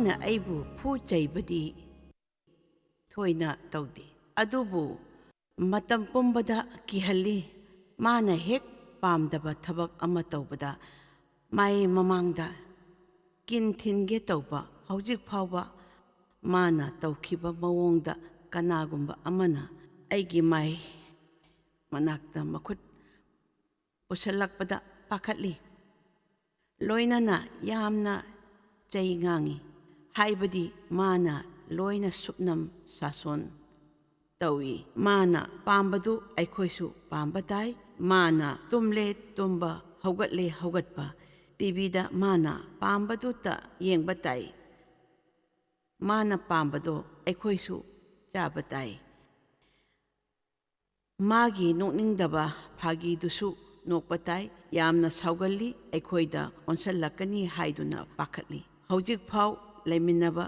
ꯃꯥꯅ ꯑꯩꯕꯨ ꯐꯨ ꯆꯩꯕꯗꯤ ꯊꯣꯏꯅ ꯇꯧꯗꯦ, ꯑꯗꯨꯕꯨ ꯃꯇꯝ ꯄꯨꯝꯕꯗ ꯀꯤꯍꯜꯂꯤ꯫ ꯃꯥꯅ ꯍꯦꯛ ꯄꯥꯝꯗꯕ ꯊꯕꯛ ꯑꯃ ꯇꯧꯕꯗ ꯃꯥꯏ ꯃꯃꯥꯡꯗ ꯀꯤꯟ ꯊꯤꯟꯒꯦ ꯇꯧꯕ ꯍꯧꯖꯤꯛ ꯐꯥꯎꯕ ꯃꯥꯅ ꯇꯧꯈꯤꯕ ꯃꯑꯣꯡꯗ ꯀꯅꯥꯒꯨꯝꯕ ꯑꯃꯅ ꯑꯩꯒꯤ ꯃꯥꯏ ꯃꯅꯥꯛꯇ ꯃꯈꯨꯠ ꯄꯨꯁꯜꯂꯛꯄꯗ ꯄꯥꯈꯠꯂꯤ꯫ ꯂꯣꯏꯅꯅ ꯌꯥꯝꯅ ꯆꯩ ꯉꯥꯡꯏ, ꯍꯥꯏꯕꯗꯤ ꯃꯥꯅ ꯂꯣꯏꯅ ꯁꯨꯞꯅꯝ ꯁꯥꯁꯣꯟ ꯇꯧꯏ꯫ ꯃꯥꯅ ꯄꯥꯝꯕꯗꯨ ꯑꯩꯈꯣꯏꯁꯨ ꯄꯥꯝꯕ ꯇꯥꯏ꯫ ꯃꯥꯅ ꯇꯨꯝꯂꯦ ꯇꯨꯝꯕ, ꯍꯧꯒꯠꯂꯦ ꯍꯧꯒꯠꯄ, ꯇꯤꯚꯤꯗ ꯃꯥꯅ ꯄꯥꯝꯕꯗꯨꯇ ꯌꯦꯡꯕ ꯇꯥꯏ꯫ ꯃꯥꯅ ꯄꯥꯝꯕꯗꯣ ꯑꯩꯈꯣꯏꯁꯨ ꯆꯥꯕ ꯇꯥꯏ꯫ ꯃꯥꯒꯤ ꯅꯣꯛꯅꯤꯡꯗꯕ ꯐꯥꯒꯤꯗꯨꯁꯨ ꯅꯣꯛꯄ ꯇꯥꯏ꯫ ꯌꯥꯝꯅ ꯁꯥꯎꯒꯜꯂꯤ, ꯑꯩꯈꯣꯏꯗ ꯑꯣꯟꯁꯜꯂꯛꯀꯅꯤ ꯍꯥꯏꯗꯨꯅ ꯄꯥꯈꯠꯂꯤ꯫ ꯍꯧꯖꯤꯛꯐꯥꯎ ꯂꯩꯃꯤꯟꯅꯕ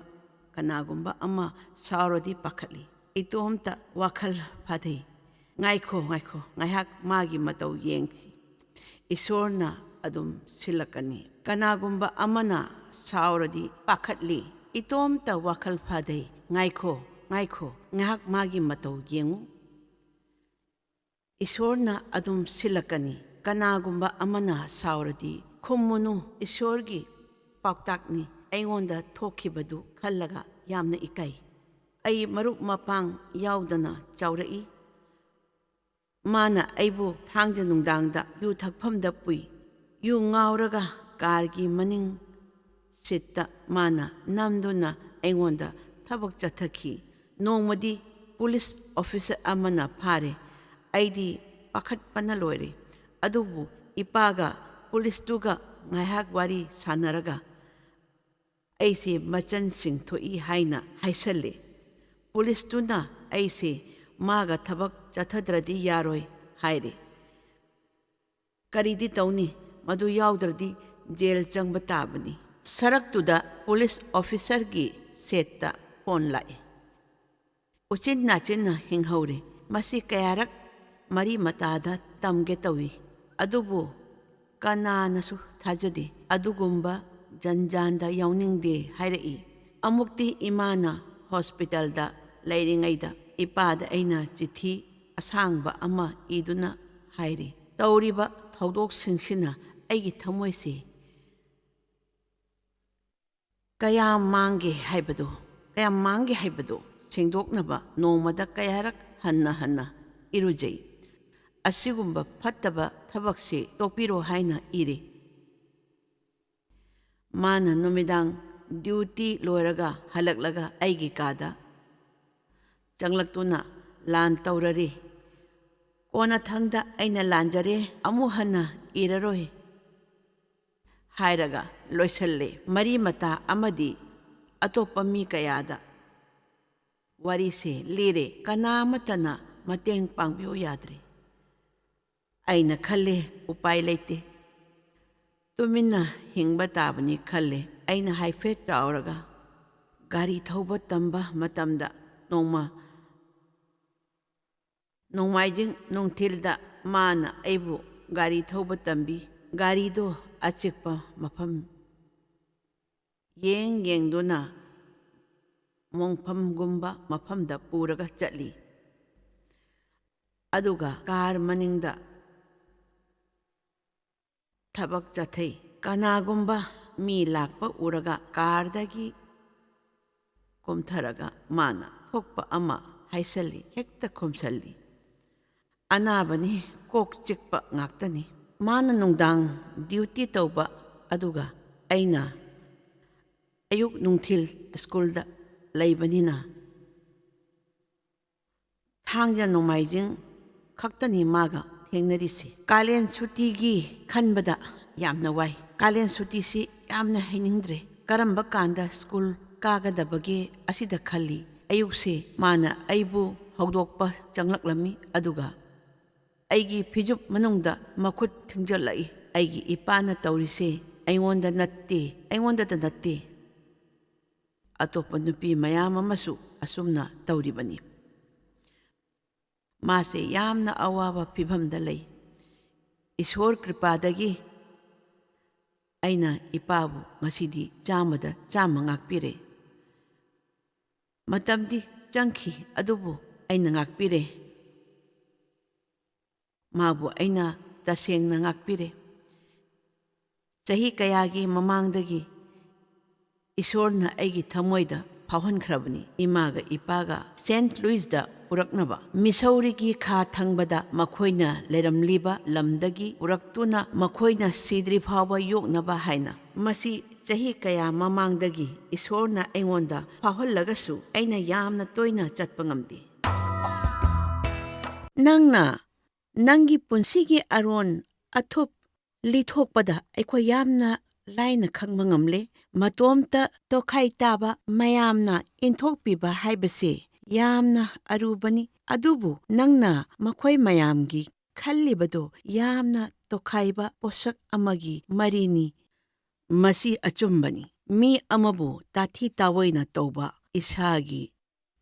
ꯀꯅꯥꯒꯨꯝꯕ ꯑꯃ ꯁꯥꯎꯔꯗꯤ ꯄꯥꯈꯠꯂꯤ꯫ ꯏꯇꯣꯝꯇ ꯋꯥꯈꯜ ꯐꯥꯊꯩ, ꯉꯥꯏꯈꯣ ꯉꯥꯏꯈꯣ ꯉꯥꯏꯍꯥꯛ ꯃꯥꯒꯤ ꯃꯇꯧ ꯌꯦꯡꯁꯤ, ꯏꯁꯣꯔꯅ ꯑꯗꯨꯝ ꯁꯤꯜꯂꯛꯀꯅꯤ꯫ ꯀꯅꯥꯒꯨꯝꯕ ꯑꯃꯅ ꯁꯥꯎꯔꯗꯤ ꯄꯥꯈꯠꯂꯤ, ꯏꯇꯣꯝꯇ ꯋꯥꯈꯜ ꯐꯥꯊꯩ, ꯉꯥꯏꯈꯣ ꯉꯥꯏꯈꯣ ꯉꯥꯏꯍꯥꯛ ꯃꯥꯒꯤ ꯃꯇꯧ ꯌꯦꯡꯉꯨ, ꯏꯁꯣꯔꯅ ꯑꯗꯨꯝ ꯁꯤꯜꯂꯛꯀꯅꯤ꯫ ꯀꯅꯥꯒꯨꯝꯕ ꯑꯃꯅ ꯁꯥꯎꯔꯗꯤ ꯈꯨꯝꯃꯨꯅꯨ, ꯏꯁꯣꯔꯒꯤ ꯄꯥꯎꯇꯥꯛꯅꯤ꯫ ꯑꯩꯉꯣꯟꯗ ꯊꯣꯛꯈꯤꯕꯗꯨ ꯈꯜꯂꯒ ꯌꯥꯝꯅ ꯏꯀꯥꯏ꯫ ꯑꯩ ꯃꯔꯨꯞ ꯃꯄꯥꯡ ꯌꯥꯎꯗꯅ ꯆꯥꯎꯔꯛꯏ꯫ ꯃꯥꯅ ꯑꯩꯕꯨ ꯊꯥꯡꯖ ꯅꯨꯡꯗꯥꯡꯗ ꯌꯨ ꯊꯛꯐꯝꯗ ꯄꯨꯏ꯫ ꯌꯨ ꯉꯥꯎꯔꯒ ꯀꯥꯔꯒꯤ ꯃꯅꯤꯡ ꯁꯤꯠꯇ ꯃꯥꯅ ꯅꯝꯗꯨꯅ ꯑꯩꯉꯣꯟꯗ ꯊꯕꯛ ꯆꯠꯊꯈꯤ꯫ ꯅꯣꯡꯃꯗꯤ ꯄꯨꯂꯤꯁ ꯑꯣꯐꯤꯁꯔ ꯑꯃꯅ ꯐꯥꯔꯦ꯫ ꯑꯩꯗꯤ ꯄꯥꯈꯠꯄꯅ ꯂꯣꯏꯔꯦ꯫ ꯑꯗꯨꯕꯨ ꯏꯄꯥꯒ ꯄꯨꯂꯤꯁꯇꯨꯒ ꯉꯥꯏꯍꯥꯛ ꯋꯥꯔꯤ ꯁꯥꯟꯅꯔꯒ ꯑꯩꯁꯦ ꯃꯆꯟꯁꯤꯡ ꯊꯣꯛꯏ ꯍꯥꯏꯅ ꯍꯥꯏꯁꯜꯂꯦ꯫ ꯄꯨꯂꯤꯁꯇꯨꯅ ꯑꯩꯁꯦ ꯃꯥꯒ ꯊꯕꯛ ꯆꯠꯊꯗ꯭ꯔꯗꯤ ꯌꯥꯔꯣꯏ ꯍꯥꯏꯔꯦ꯫ ꯀꯔꯤꯗꯤ ꯇꯧꯅꯤ, ꯃꯗꯨ ꯌꯥꯎꯗ꯭ꯔꯗꯤ ꯖꯦꯜ ꯆꯪꯕ ꯇꯥꯕꯅꯤ꯫ ꯁꯔꯛꯇꯨꯗ ꯄꯨꯂꯤꯁ ꯑꯣꯐꯤꯁꯔꯒꯤ ꯁꯦꯠꯇ ꯐꯣꯟ ꯂꯥꯛꯏ꯫ ꯎꯆꯤꯟ ꯅꯥꯆꯤꯟꯅ ꯍꯤꯡꯍꯧꯔꯦ꯫ ꯃꯁꯤ ꯀꯌꯥꯔꯛ ꯃꯔꯤ ꯃꯇꯥꯗ ꯇꯝꯒꯦ ꯇꯧꯏ, ꯑꯗꯨꯕꯨ ꯀꯅꯥꯅꯁꯨ ꯊꯥꯖꯗꯦ꯫ ꯑꯗꯨꯒꯨꯝꯕ ꯖꯟꯖꯥꯟꯗ ꯌꯥꯎꯅꯤꯡꯗꯦ ꯍꯥꯏꯔꯛꯏ꯫ ꯑꯃꯨꯛꯇꯤ ꯏꯃꯥꯅ ꯍꯣꯁꯄꯤꯇꯥꯜꯗ ꯂꯩꯔꯤꯉꯩꯗ ꯏꯄꯥꯗ ꯑꯩꯅ ꯆꯤꯊꯤ ꯑꯁꯥꯡꯕ ꯑꯃ ꯏꯗꯨꯅ ꯍꯥꯏꯔꯦ꯫ ꯇꯧꯔꯤꯕ ꯊꯧꯗꯣꯛꯁꯤꯡꯁꯤꯅ ꯑꯩꯒꯤ ꯊꯃꯣꯏꯁꯦ ꯀꯌꯥꯝ ꯃꯥꯡꯒꯦ ꯍꯥꯏꯕꯗꯣ ꯁꯦꯡꯗꯣꯛꯅꯕ ꯅꯣꯡꯃꯗ ꯀꯌꯥꯔꯛ ꯍꯟꯅ ꯍꯟꯅ ꯏꯔꯨꯖꯩ꯫ ꯑꯁꯤꯒꯨꯝꯕ ꯐꯠꯇꯕ ꯊꯕꯛꯁꯦ ꯇꯣꯛꯄꯤꯔꯣ ꯍꯥꯏꯅ ꯏꯔꯦ꯫ ꯃꯥꯅ ꯅꯨꯃꯤꯗꯥꯡ ꯗ꯭ꯌꯨꯇꯤ ꯂꯣꯏꯔꯒ ꯍꯜꯂꯛꯂꯒ ꯑꯩꯒꯤ ꯀꯥꯗ ꯆꯪꯂꯛꯇꯨꯅ ꯂꯥꯟ ꯇꯧꯔꯔꯤ꯫ ꯀꯣꯟꯅꯊꯪꯗ ꯑꯩꯅ ꯂꯥꯟꯖꯔꯦ, ꯑꯃꯨꯛ ꯍꯟꯅ ꯏꯔꯔꯣꯏ ꯍꯥꯏꯔꯒ ꯂꯣꯏꯁꯜꯂꯦ꯫ ꯃꯔꯤ ꯃꯇꯥ ꯑꯃꯗꯤ ꯑꯇꯣꯞꯄ ꯃꯤ ꯀꯌꯥꯗ ꯋꯥꯔꯤꯁꯦ ꯂꯤꯔꯦ, ꯀꯅꯥꯃꯠꯇꯅ ꯃꯇꯦꯡ ꯄꯥꯡꯕꯤꯌꯨ ꯌꯥꯗ꯭ꯔꯦ꯫ ꯑꯩꯅ ꯈꯜꯂꯦ, ꯎꯄꯥꯏ ꯂꯩꯇꯦ, ꯇꯨꯃꯤꯟꯅ ꯍꯤꯡꯕ ꯇꯥꯕꯅꯤ ꯈꯜꯂꯦ꯫ ꯑꯩꯅ ꯍꯥꯏꯐꯦꯠ ꯆꯥꯎꯔꯒ ꯒꯥꯔꯤ ꯊꯧꯕ ꯇꯝꯕ ꯃꯇꯝꯗ ꯅꯣꯡꯃꯥꯏꯖꯤꯡ ꯅꯨꯡꯊꯤꯜꯗ ꯃꯥꯅ ꯑꯩꯕꯨ ꯒꯥꯔꯤ ꯊꯧꯕ ꯇꯝꯕꯤ꯫ ꯒꯥꯔꯤꯗꯣ ꯑꯆꯤꯛꯄ ꯃꯐꯝ ꯌꯦꯡꯗꯨꯅ ꯃꯣꯡꯐꯝꯒꯨꯝꯕ ꯃꯐꯝꯗ ꯄꯨꯔꯒ ꯆꯠꯂꯤ꯫ ꯑꯗꯨꯒ ꯀꯥꯔ ꯃꯅꯤꯡꯗ ꯊꯕꯛ ꯆꯠꯊꯩ꯫ ꯀꯅꯥꯒꯨꯝꯕ ꯃꯤ ꯂꯥꯛꯄ ꯎꯔꯒ ꯀꯥꯔꯗꯒꯤ ꯀꯨꯝꯊꯔꯒ ꯃꯥꯅ ꯊꯣꯛꯄ ꯑꯃ ꯍꯥꯏꯁꯜꯂꯤ, ꯍꯦꯛꯇ ꯈꯨꯝꯁꯜꯂꯤ꯫ ꯑꯅꯥꯕꯅꯤ, ꯀꯣꯛ ꯆꯤꯛꯄ ꯉꯥꯛꯇꯅꯤ꯫ ꯃꯥꯅ ꯅꯨꯡꯗꯥꯡ ꯗ꯭ꯌꯨꯇꯤ ꯇꯧꯕ, ꯑꯗꯨꯒ ꯑꯩꯅ ꯑꯌꯨꯛ ꯅꯨꯡꯊꯤꯜ ꯁ꯭ꯀꯨꯜꯗ ꯂꯩꯕꯅꯤꯅ ꯊꯥꯡꯖ ꯅꯣꯡꯃꯥꯏꯖꯤꯡ ꯈꯛꯇꯅꯤ ꯃꯥꯒ ꯊꯦꯡꯅꯔꯤꯁꯤ꯫ ꯀꯥꯂꯦꯟ ꯁꯨꯇꯤꯒꯤ ꯈꯟꯕꯗ ꯌꯥꯝꯅ ꯋꯥꯏ꯫ ꯀꯥꯂꯦꯟ ꯁꯨꯇꯤꯁꯤ ꯌꯥꯝꯅ ꯍꯩꯅꯤꯡꯗ꯭ꯔꯦ꯫ ꯀꯔꯝꯕ ꯀꯥꯟꯗ ꯁ꯭ꯀꯨꯜ ꯀꯥꯒꯗꯕꯒꯦ ꯑꯁꯤꯗ ꯈꯜꯂꯤ꯫ ꯑꯌꯨꯛꯁꯦ ꯃꯥꯅ ꯑꯩꯕꯨ ꯍꯧꯗꯣꯛꯄ ꯆꯪꯂꯛꯂꯝꯃꯤ, ꯑꯗꯨꯒ ꯑꯩꯒꯤ ꯐꯤꯖꯨꯞ ꯃꯅꯨꯡꯗ ꯃꯈꯨꯠ ꯊꯤꯡꯖꯤꯜꯂꯛꯏ꯫ ꯑꯩꯒꯤ ꯏꯄꯥꯅ ꯇꯧꯔꯤꯁꯦ ꯑꯩꯉꯣꯟꯗ ꯑꯩꯉꯣꯟꯗꯇ ꯅꯠꯇꯦ, ꯑꯇꯣꯞꯄ ꯅꯨꯄꯤ ꯃꯌꯥꯝ ꯑꯃꯁꯨ ꯑꯁꯨꯝꯅ ꯇꯧꯔꯤꯕꯅꯤ꯫ ꯃꯥꯁꯦ ꯌꯥꯝꯅ ꯑꯋꯥꯕ ꯐꯤꯚꯝꯗ ꯂꯩ꯫ ꯏꯁꯣꯔ ꯀ꯭ꯔꯤꯄꯥꯗꯒꯤ ꯃꯥꯁꯦ ꯌꯥꯝꯅ ꯑꯋꯥꯕ ꯐꯤꯚꯝꯗ ꯂꯩ꯫ ꯃꯥꯁꯦ ꯌꯥꯝꯅ ꯑꯋꯥꯕ ꯐꯤꯚꯝꯗ ꯂꯩ꯫ ꯏꯁꯣꯔ ꯀ꯭ꯔꯤꯄꯥꯗꯒꯤ ꯃꯥꯁꯦ ꯌꯥꯝꯅ ꯑꯋꯥꯕ ꯐꯤꯚꯝꯗ ꯂꯩ꯫ ꯑꯩꯅ ꯏꯄꯥꯕꯨ ꯉꯁꯤꯗꯤ 100ꯗ 100 ꯉꯥꯛꯄꯤꯔꯦ꯫ ꯃꯇꯝꯗꯤ ꯆꯪꯈꯤ ꯑꯗꯨꯕꯨ ꯑꯩꯅ ꯉꯥꯛꯄꯤꯔꯦ꯫ ꯃꯥꯕꯨ ꯑꯩꯅ ꯇꯁꯦꯡꯅ ꯉꯥꯛꯄꯤꯔꯦ꯫ ꯆꯍꯤ ꯀꯌꯥꯒꯤ ꯃꯃꯥꯡꯗꯒꯤ ꯏꯁꯣꯔꯅ ꯑꯩꯒꯤ ꯊꯃꯣꯏꯗ ꯐꯥꯎꯍꯟꯈ꯭ꯔꯕꯅꯤ꯫ ꯏꯃꯥꯒ ꯏꯄꯥꯒ ꯁꯦꯟꯠ ꯂꯨꯏꯁꯇ ꯄꯨꯔꯛꯅꯕ ꯃꯤꯁꯧꯔꯤꯒꯤ ꯈꯥ ꯊꯪꯕꯗ ꯃꯈꯣꯏꯅ ꯂꯩꯔꯝꯂꯤꯕ ꯂꯝꯗꯒꯤ ꯄꯨꯔꯛꯇꯨꯅ ꯃꯈꯣꯏꯅ ꯁꯤꯗ꯭ꯔꯤ ꯐꯥꯎꯕ ꯌꯣꯛꯅꯕ ꯍꯥꯏꯅ꯫ ꯃꯁꯤ ꯆꯍꯤ ꯀꯌꯥ ꯃꯃꯥꯡꯗꯒꯤ ꯏꯁꯣꯔꯅ ꯑꯩꯉꯣꯟꯗ ꯐꯥꯎꯍꯜꯂꯒꯁꯨ ꯑꯩꯅ ꯌꯥꯝꯅ ꯇꯣꯏꯅ ꯆꯠꯄ ꯉꯝꯗꯦ꯫ ꯅꯪꯅ ꯅꯪꯒꯤ ꯄꯨꯟꯁꯤꯒꯤ ꯑꯔꯣꯟ ꯑꯊꯨꯞ ꯂꯤꯊꯣꯛꯄꯗ ꯑꯩꯈꯣꯏ ꯌꯥꯝꯅ ꯂꯥꯏꯅ ꯈꯪꯕ ꯉꯝꯂꯦ꯫ ꯃꯇꯣꯝꯇ ꯇꯣꯈꯥꯏ ꯇꯥꯕ ꯃꯌꯥꯝꯅ ꯏꯟꯊꯣꯛꯄꯤꯕ ꯍꯥꯏꯕꯁꯤ ꯌꯥꯝꯅ ꯑꯔꯨꯕꯅꯤ꯫ ꯑꯗꯨꯕꯨ ꯅꯪꯅ ꯃꯈꯣꯏ ꯃꯌꯥꯝꯒꯤ ꯈꯜꯂꯤꯕꯗꯨ ꯌꯥꯝꯅ ꯇꯣꯈꯥꯏꯕ ꯄꯣꯠꯁꯛ ꯑꯃꯒꯤ ꯃꯔꯤꯅꯤ꯫ ꯃꯁꯤ ꯑꯆꯨꯝꯕꯅꯤ꯫ ꯃꯤ ꯑꯃꯕꯨ ꯇꯥꯊꯤ ꯇꯥꯑꯣꯏꯅ ꯇꯧꯕ ꯏꯁꯥꯒꯤ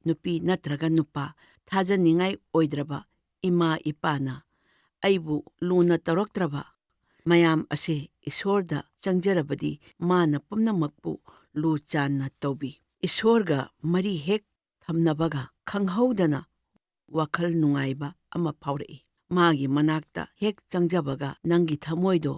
ꯅꯨꯄꯤ ꯅꯠꯇ꯭ꯔꯒ ꯅꯨꯄꯥ ꯊꯥꯖꯅꯤꯡꯉꯥꯏ ꯑꯣꯏꯗ꯭ꯔꯕ ꯏꯃꯥ ꯏꯄꯥꯅ ꯑꯩꯕꯨ ꯂꯨꯅ ꯇꯧꯔꯛꯇ꯭ꯔꯕ ꯃꯌꯥꯝ ꯑꯁꯤ ꯏꯁꯣꯔꯗ ꯆꯪꯖꯔꯕꯗꯤ ꯃꯥꯅ ꯄꯨꯝꯅꯃꯛꯄꯨ ꯂꯨ ꯆꯥꯟꯅ ꯇꯧꯕꯤ꯫ ꯏꯁꯣꯔꯒ ꯃꯔꯤ ꯍꯦꯛ ꯊꯝꯅꯕꯒ ꯈꯪꯍꯧꯗꯅ ꯋꯥꯈꯜ ꯅꯨꯡꯉꯥꯏꯕ ꯑꯃ ꯐꯥꯎꯔꯛꯏ꯫ ꯃꯥꯒꯤ ꯃꯅꯥꯛꯇ ꯍꯦꯛ ꯆꯪꯖꯕꯒ ꯅꯪꯒꯤ ꯊꯃꯣꯏꯗꯣ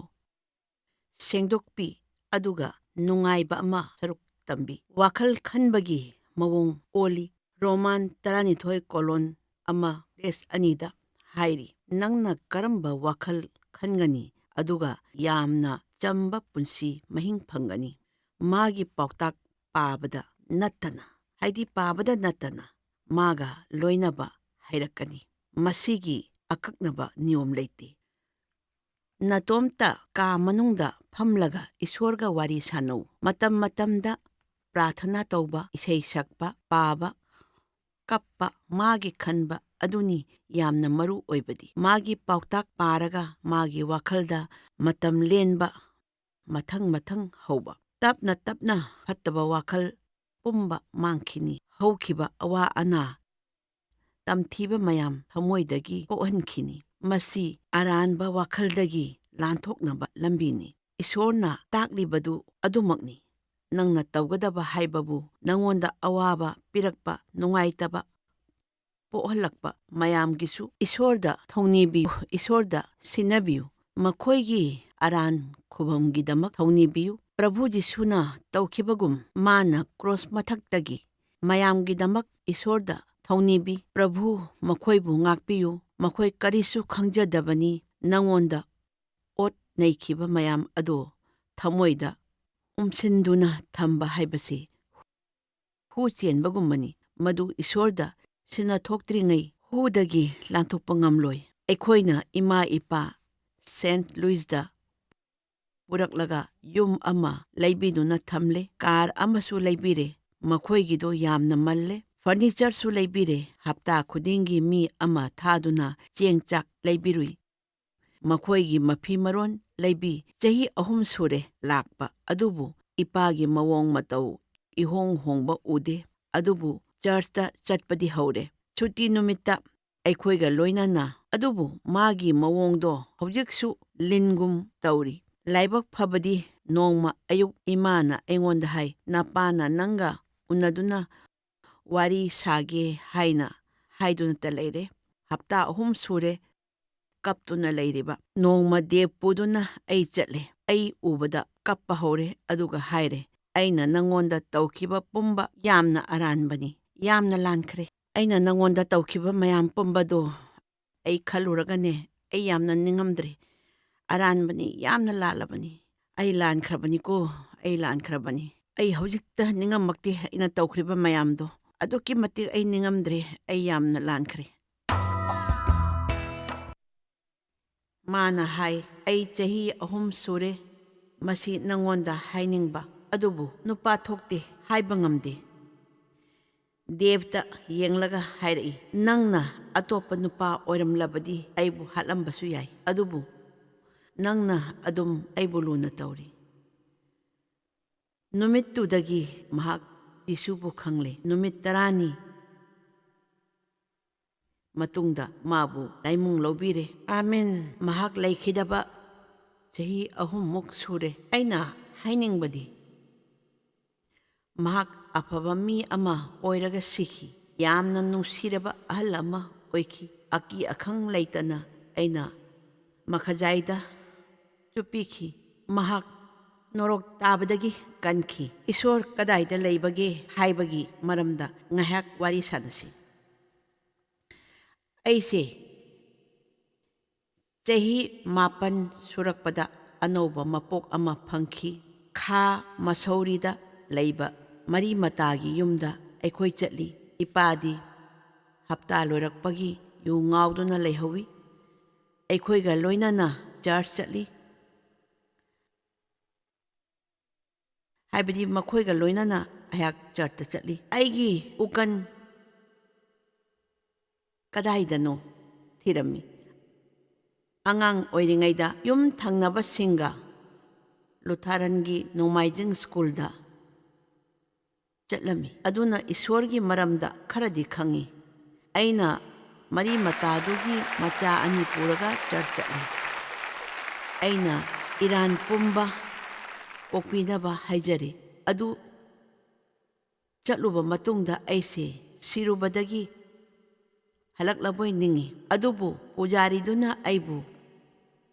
ꯁꯦꯡꯗꯣꯛꯄꯤ ꯑꯗꯨꯒ ꯅꯨꯡꯉꯥꯏꯕ ꯑꯃ ꯁꯔꯨꯛ ꯇꯝꯕꯤ꯫ ꯋꯥꯈꯜ ꯈꯟꯕꯒꯤ ꯃꯑꯣꯡ ꯑꯣꯜꯂꯤ꯫ ꯔꯣꯃꯥꯟ 12:1-2ꯗ ꯍꯥꯏꯔꯤ, ꯅꯪꯅ ꯀꯔꯝꯕ ꯋꯥꯈꯜ ꯈꯟꯒꯅꯤ ꯑꯗꯨꯒ ꯌꯥꯝꯅ ꯆꯝꯕ ꯄꯨꯟꯁꯤ ꯃꯍꯤꯡ ꯐꯪꯒꯅꯤ꯫ ꯃꯥꯒꯤ ꯄꯥꯎꯇꯥꯛ ꯄꯥꯕꯗ ꯅꯠꯇꯅ ꯃꯥꯒ ꯂꯣꯏꯅꯕ ꯍꯩꯔꯛꯀꯅꯤ꯫ ꯃꯁꯤꯒꯤ ꯑꯀꯛꯅꯕ ꯅꯤꯌꯣꯝ ꯂꯩꯇꯦ꯫ ꯅꯇꯣꯝꯇ ꯀꯥ ꯃꯅꯨꯡꯗ ꯐꯝꯂꯒ ꯏꯁꯣꯔꯒ ꯋꯥꯔꯤ ꯁꯥꯟꯅꯧ꯫ ꯃꯇꯝ ꯃꯇꯝꯗ ꯄ꯭ꯔꯥꯊꯅꯥ ꯇꯧꯕ, ꯏꯁꯩ ꯁꯛꯄ, ꯄꯥꯕ, ꯀꯞꯄ, ꯃꯥꯒꯤ ꯈꯟꯕ ꯑꯗꯨꯅꯤ ꯌꯥꯝꯅ ꯃꯔꯨ ꯑꯣꯏꯕꯗꯤ꯫ ꯃꯥꯒꯤ ꯄꯥꯎꯇꯥꯛ ꯄꯥꯔꯒ ꯃꯥꯒꯤ ꯋꯥꯈꯜꯗ ꯃꯇꯝ ꯂꯦꯟꯕ, ꯃꯊꯪ ꯍꯧꯕ꯫ ꯇꯞꯅ ꯇꯞꯅ ꯐꯠꯇꯕ ꯋꯥꯈꯜ ꯄꯨꯝꯕ ꯃꯥꯡꯈꯤꯅꯤ꯫ ꯍꯧꯈꯤꯕ ꯑꯋꯥ ꯑꯅꯥ ꯇꯝꯊꯤꯕ ꯃꯌꯥꯝ ꯊꯃꯣꯏꯗꯒꯤ ꯀꯣꯛꯍꯟꯈꯤꯅꯤ꯫ ꯃꯁꯤ ꯑꯔꯥꯟꯕ ꯋꯥꯈꯜꯗꯒꯤ ꯂꯥꯟꯊꯣꯛꯅꯕ ꯂꯝꯕꯤꯅꯤ꯫ ꯏꯁꯣꯔꯅ ꯇꯥꯛꯂꯤꯕꯗꯨ ꯑꯗꯨꯃꯛꯅꯤ꯫ ꯅꯪꯅ ꯇꯧꯒꯗꯕ ꯍꯥꯏꯕꯕꯨ ꯅꯪꯉꯣꯟꯗ ꯑꯋꯥꯕ ꯄꯤꯔꯛꯄ, ꯅꯨꯡꯉꯥꯏꯇꯕ ꯄꯣꯛꯍꯜꯂꯛꯄ ꯃꯌꯥꯝꯒꯤꯁꯨ ꯏꯁꯣꯔꯗ ꯊꯧꯅꯤꯕꯤꯌꯨ, ꯏꯁꯣꯔꯗ ꯁꯤꯟꯅꯕꯤꯌꯨ꯫ ꯃꯈꯣꯏꯒꯤ ꯑꯔꯥꯟ ꯈꯨꯕꯝꯒꯤꯗꯃꯛ ꯊꯧꯅꯤꯕꯤꯌꯨ꯫ ꯄ꯭ꯔꯚꯨ ꯖꯤꯁꯨꯅ ꯇꯧꯈꯤꯕꯒꯨꯝ ꯃꯥꯅ ꯀ꯭ꯔꯣꯁ ꯃꯊꯛꯇꯒꯤ ꯃꯌꯥꯝꯒꯤꯗꯃꯛ ꯏꯁꯣꯔꯗ ꯊꯧꯅꯤꯕꯤ꯫ ꯄ꯭ꯔꯚꯨ ꯃꯈꯣꯏꯕꯨ ꯉꯥꯛꯄꯤꯌꯨ, ꯃꯈꯣꯏ ꯀꯔꯤꯁꯨ ꯈꯪꯖꯗꯕꯅꯤ꯫ ꯅꯪꯉꯣꯟꯗ ꯑꯣꯠ ꯅꯩꯈꯤꯕ ꯃꯌꯥꯝ ꯑꯗꯣ ꯊꯃꯣꯏꯗ ꯎꯝꯁꯤꯟꯗꯨꯅ ꯊꯝꯕ ꯍꯥꯏꯕꯁꯤ ꯍꯨ ꯆꯦꯟꯕꯒꯨꯝꯕꯅꯤ꯫ ꯃꯗꯨ ꯏꯁꯣꯔꯗ ꯁꯤꯟꯅꯊꯣꯛꯇ꯭ꯔꯤꯉꯩ ꯍꯨꯗꯒꯤ ꯂꯥꯟꯊꯣꯛꯄ ꯉꯝꯂꯣꯏ꯫ ꯑꯩꯈꯣꯏꯅ ꯏꯃꯥ ꯏꯄꯥ ꯁꯦꯟꯠ ꯂꯨꯏꯁꯇ ꯄꯨꯔꯛꯂꯒ ꯌꯨꯝ ꯑꯃ ꯂꯩꯕꯤꯗꯨꯅ ꯊꯝꯂꯦ꯫ ꯀꯥꯔ ꯑꯃꯁꯨ ꯂꯩꯕꯤꯔꯦ꯫ ꯃꯈꯣꯏꯒꯤꯗꯣ ꯌꯥꯝꯅ ꯃꯜꯂꯦ꯫ ꯐꯔꯅꯤꯆꯔꯁꯨ ꯂꯩꯕꯤꯔꯦ꯫ ꯍꯞꯇꯥ ꯈꯨꯗꯤꯡꯒꯤ ꯃꯤ ꯑꯃ ꯊꯥꯗꯨꯅ ꯆꯦꯡ ꯆꯥꯛ ꯂꯩꯕꯤꯔꯨꯏ꯫ ꯃꯈꯣꯏꯒꯤ ꯃꯐꯤ ꯃꯔꯣꯟ ꯂꯩꯕꯤ꯫ ꯆꯍꯤ 3 ꯁꯨꯔꯦ ꯂꯥꯛꯄ ꯑꯗꯨꯕꯨ ꯏꯄꯥꯒꯤ ꯃꯑꯣꯡ ꯃꯇꯧ ꯏꯍꯣꯡ ꯍꯣꯡꯕ ꯎꯗꯦ꯫ ꯑꯗꯨꯕꯨ ꯆꯔꯆꯇ ꯆꯠꯄꯗꯤ ꯍꯧꯔꯦ, ꯁꯨꯇꯤ ꯅꯨꯃꯤꯠꯇ ꯑꯩꯈꯣꯏꯒ ꯂꯣꯏꯅꯅ꯫ ꯑꯗꯨꯕꯨ ꯃꯥꯒꯤ ꯃꯑꯣꯡꯗꯣ ꯍꯧꯖꯤꯛꯁꯨ ꯂꯤꯟꯒꯨꯝ ꯇꯧꯔꯤ꯫ ꯂꯥꯏꯕꯛ ꯐꯕꯗꯤ ꯅꯣꯡꯃ ꯑꯌꯨꯛ ꯏꯃꯥꯅ ꯑꯩꯉꯣꯟꯗ ꯍꯥꯏ, ꯅꯄꯥꯅ ꯅꯪꯒ ꯎꯅꯗꯨꯅ ꯋꯥꯔꯤ ꯁꯥꯒꯦ ꯍꯥꯏꯗꯨꯅꯇ ꯂꯩꯔꯦ꯫ ꯍꯞꯇꯥ 3 ꯁꯨꯔꯦ ꯀꯞꯇꯨꯅ ꯂꯩꯔꯤꯕ꯫ ꯅꯣꯡꯃ ꯗꯦꯕ ꯄꯨꯗꯨꯅ ꯑꯩ ꯆꯠꯂꯦ꯫ ꯑꯩ ꯎꯕꯗ ꯀꯞꯄ ꯍꯧꯔꯦ ꯑꯗꯨꯒ ꯍꯥꯏꯔꯦ, ꯑꯩꯅ ꯅꯪꯉꯣꯟꯗ ꯇꯧꯈꯤꯕ ꯄꯨꯝꯕ ꯌꯥꯝꯅ ꯑꯔꯥꯟꯕꯅꯤ, ꯌꯥꯝꯅ ꯂꯥꯟꯈ꯭ꯔꯦ꯫ ꯑꯩꯅ ꯅꯪꯉꯣꯟꯗ ꯇꯧꯈꯤꯕ ꯃꯌꯥꯝ ꯄꯨꯝꯕꯗꯣ ꯑꯩ ꯈꯜꯂꯨꯔꯒꯅꯦ ꯑꯩ ꯌꯥꯝꯅ ꯅꯤꯡꯉꯝꯗ꯭ꯔꯦ꯫ ꯑꯔꯥꯟꯕꯅꯤ, ꯌꯥꯝꯅ ꯂꯥꯜꯂꯕꯅꯤ꯫ ꯑꯩ ꯂꯥꯟꯈ꯭ꯔꯕꯅꯤꯀꯣ, ꯑꯩ ꯂꯥꯟꯈ꯭ꯔꯕꯅꯤ꯫ ꯑꯩ ꯍꯧꯖꯤꯛꯇ ꯅꯤꯡꯉꯝꯃꯛꯇꯦ ꯑꯩꯅ ꯇꯧꯈ꯭ꯔꯤꯕ ꯃꯌꯥꯝꯗꯣ꯫ ꯑꯗꯨꯛꯀꯤ ꯃꯇꯤꯛ ꯑꯩ ꯅꯤꯡꯉꯝꯗ꯭ꯔꯦ꯫ ꯑꯩ ꯌꯥꯝꯅ ꯂꯥꯟꯈ꯭ꯔꯦ꯫ ꯃꯥꯅ ꯍꯥꯏ, ꯑꯩ ꯆꯍꯤ 3 ꯁꯨꯔꯦ ꯃꯁꯤ ꯅꯪꯉꯣꯟꯗ ꯍꯥꯏꯅꯤꯡꯕ, ꯑꯗꯨꯕꯨ ꯅꯨꯄꯥ ꯊꯣꯛꯇꯦ, ꯍꯥꯏꯕ ꯉꯝꯗꯦ꯫ ꯗꯦꯕꯇ ꯌꯦꯡꯂꯒ ꯍꯥꯏꯔꯛꯏ, ꯅꯪꯅ ꯑꯇꯣꯞꯄ ꯅꯨꯄꯥ ꯑꯣꯏꯔꯝꯂꯕꯗꯤ ꯑꯩꯕꯨ ꯍꯥꯠꯂꯝꯕꯁꯨ ꯌꯥꯏ, ꯑꯗꯨꯕꯨ ꯅꯪꯅ ꯑꯗꯨꯝ ꯑꯩꯕꯨ ꯂꯨꯅ ꯇꯧꯔꯤ꯫ ꯅꯨꯃꯤꯠꯇꯨꯗꯒꯤ ꯃꯍꯥꯛ ꯖꯤꯁꯨꯕꯨ ꯈꯪꯂꯦ꯫ ꯅꯨꯃꯤꯠ 10ꯅꯤ ꯃꯇꯨꯡꯗ ꯃꯥꯕꯨ ꯂꯥꯏꯃꯨꯡ ꯂꯧꯕꯤꯔꯦ꯫ ꯑꯥꯃꯦꯟ꯫ ꯃꯍꯥꯛ ꯂꯩꯈꯤꯗꯕ ꯆꯍꯤ 3ꯃꯨꯛ ꯁꯨꯔꯦ꯫ ꯑꯩꯅ ꯍꯥꯏꯅꯤꯡꯕꯗꯤ ꯃꯍꯥꯛ ꯑꯐꯕ ꯃꯤ ꯑꯃ ꯑꯣꯏꯔꯒ ꯁꯤꯈꯤ꯫ ꯌꯥꯝꯅ ꯅꯨꯡꯁꯤꯔꯕ ꯑꯍꯜ ꯑꯃ ꯑꯣꯏꯈꯤ꯫ ꯑꯀꯤ ꯑꯈꯪ ꯂꯩꯇꯅ ꯑꯩꯅ ꯃꯈꯖꯥꯏꯗ ꯆꯨꯞꯄꯤꯈꯤ꯫ ꯃꯍꯥꯛ ꯅꯣꯔꯣꯛ ꯇꯥꯕꯗꯒꯤ ꯀꯟꯈꯤ꯫ ꯏꯁꯣꯔ ꯀꯗꯥꯏꯗ ꯂꯩꯕꯒꯦ ꯍꯥꯏꯕꯒꯤ ꯃꯔꯝꯗ ꯉꯥꯏꯍꯥꯛ ꯋꯥꯔꯤ ꯁꯥꯟꯅꯁꯤ꯫ ꯑꯩꯁꯦ ꯆꯍꯤ 9 ꯁꯨꯔꯛꯄꯗ ꯑꯅꯧꯕ ꯃꯄꯣꯛ ꯑꯃ ꯐꯪꯈꯤ꯫ ꯈꯥ ꯃꯁꯧꯔꯤꯗ ꯂꯩꯕ ꯃꯔꯤ ꯃꯇꯥꯒꯤ ꯌꯨꯝꯗ ꯑꯩꯈꯣꯏ ꯆꯠꯂꯤ꯫ ꯏꯄꯥꯗꯤ ꯍꯞꯇꯥ ꯂꯣꯏꯔꯛꯄꯒꯤ ꯌꯨ ꯉꯥꯎꯗꯨꯅ ꯂꯩꯍꯧꯏ꯫ ꯑꯩꯈꯣꯏꯒ ꯂꯣꯏꯅꯅ ꯆꯔꯆ ꯆꯠꯂꯤ꯫ ꯍꯥꯏꯕꯗꯤ ꯃꯈꯣꯏꯒ ꯂꯣꯏꯅꯅ ꯑꯩꯍꯥꯛ ꯆꯔꯆꯇ ꯆꯠꯂꯤ꯫ ꯑꯩꯒꯤ ꯎꯀꯟ ꯀꯗꯥꯏꯗꯅꯣ ꯊꯤꯔꯝꯃꯤ꯫ ꯑꯉꯥꯡ ꯑꯣꯏꯔꯤꯉꯩꯗ ꯌꯨꯝ ꯊꯪꯅꯕꯁꯤꯡꯒ ꯂꯨꯊꯔꯟꯒꯤ ꯅꯣꯡꯃꯥꯏꯖꯤꯡ ꯁ꯭ꯀꯨꯜꯗ ꯆꯠꯂꯝꯃꯤ꯫ ꯑꯗꯨꯅ ꯏꯁꯣꯔꯒꯤ ꯃꯔꯝꯗ ꯈꯔꯗꯤ ꯈꯪꯏ꯫ ꯑꯩꯅ ꯃꯔꯤ ꯃꯇꯥꯗꯨꯒꯤ ꯃꯆꯥ 2 ꯄꯨꯔꯒ ꯆꯔꯆ ꯆꯠꯂꯤ꯫ ꯑꯩꯅ ꯏꯔꯥꯟ ꯄꯨꯝꯕ ꯀꯣꯛꯄꯤꯅꯕ ꯍꯥꯏꯖꯔꯤ꯫ ꯑꯗꯨ ꯆꯠꯂꯨꯕ ꯃꯇꯨꯡꯗ ꯑꯩꯁꯦ ꯁꯤꯔꯨꯕꯗꯒꯤ ꯍꯜꯂꯛꯂꯕꯣꯏ ꯅꯤꯡꯏ꯫ ꯑꯗꯨꯕꯨ ꯄꯨꯖꯥꯔꯤꯗꯨꯅ ꯑꯩꯕꯨ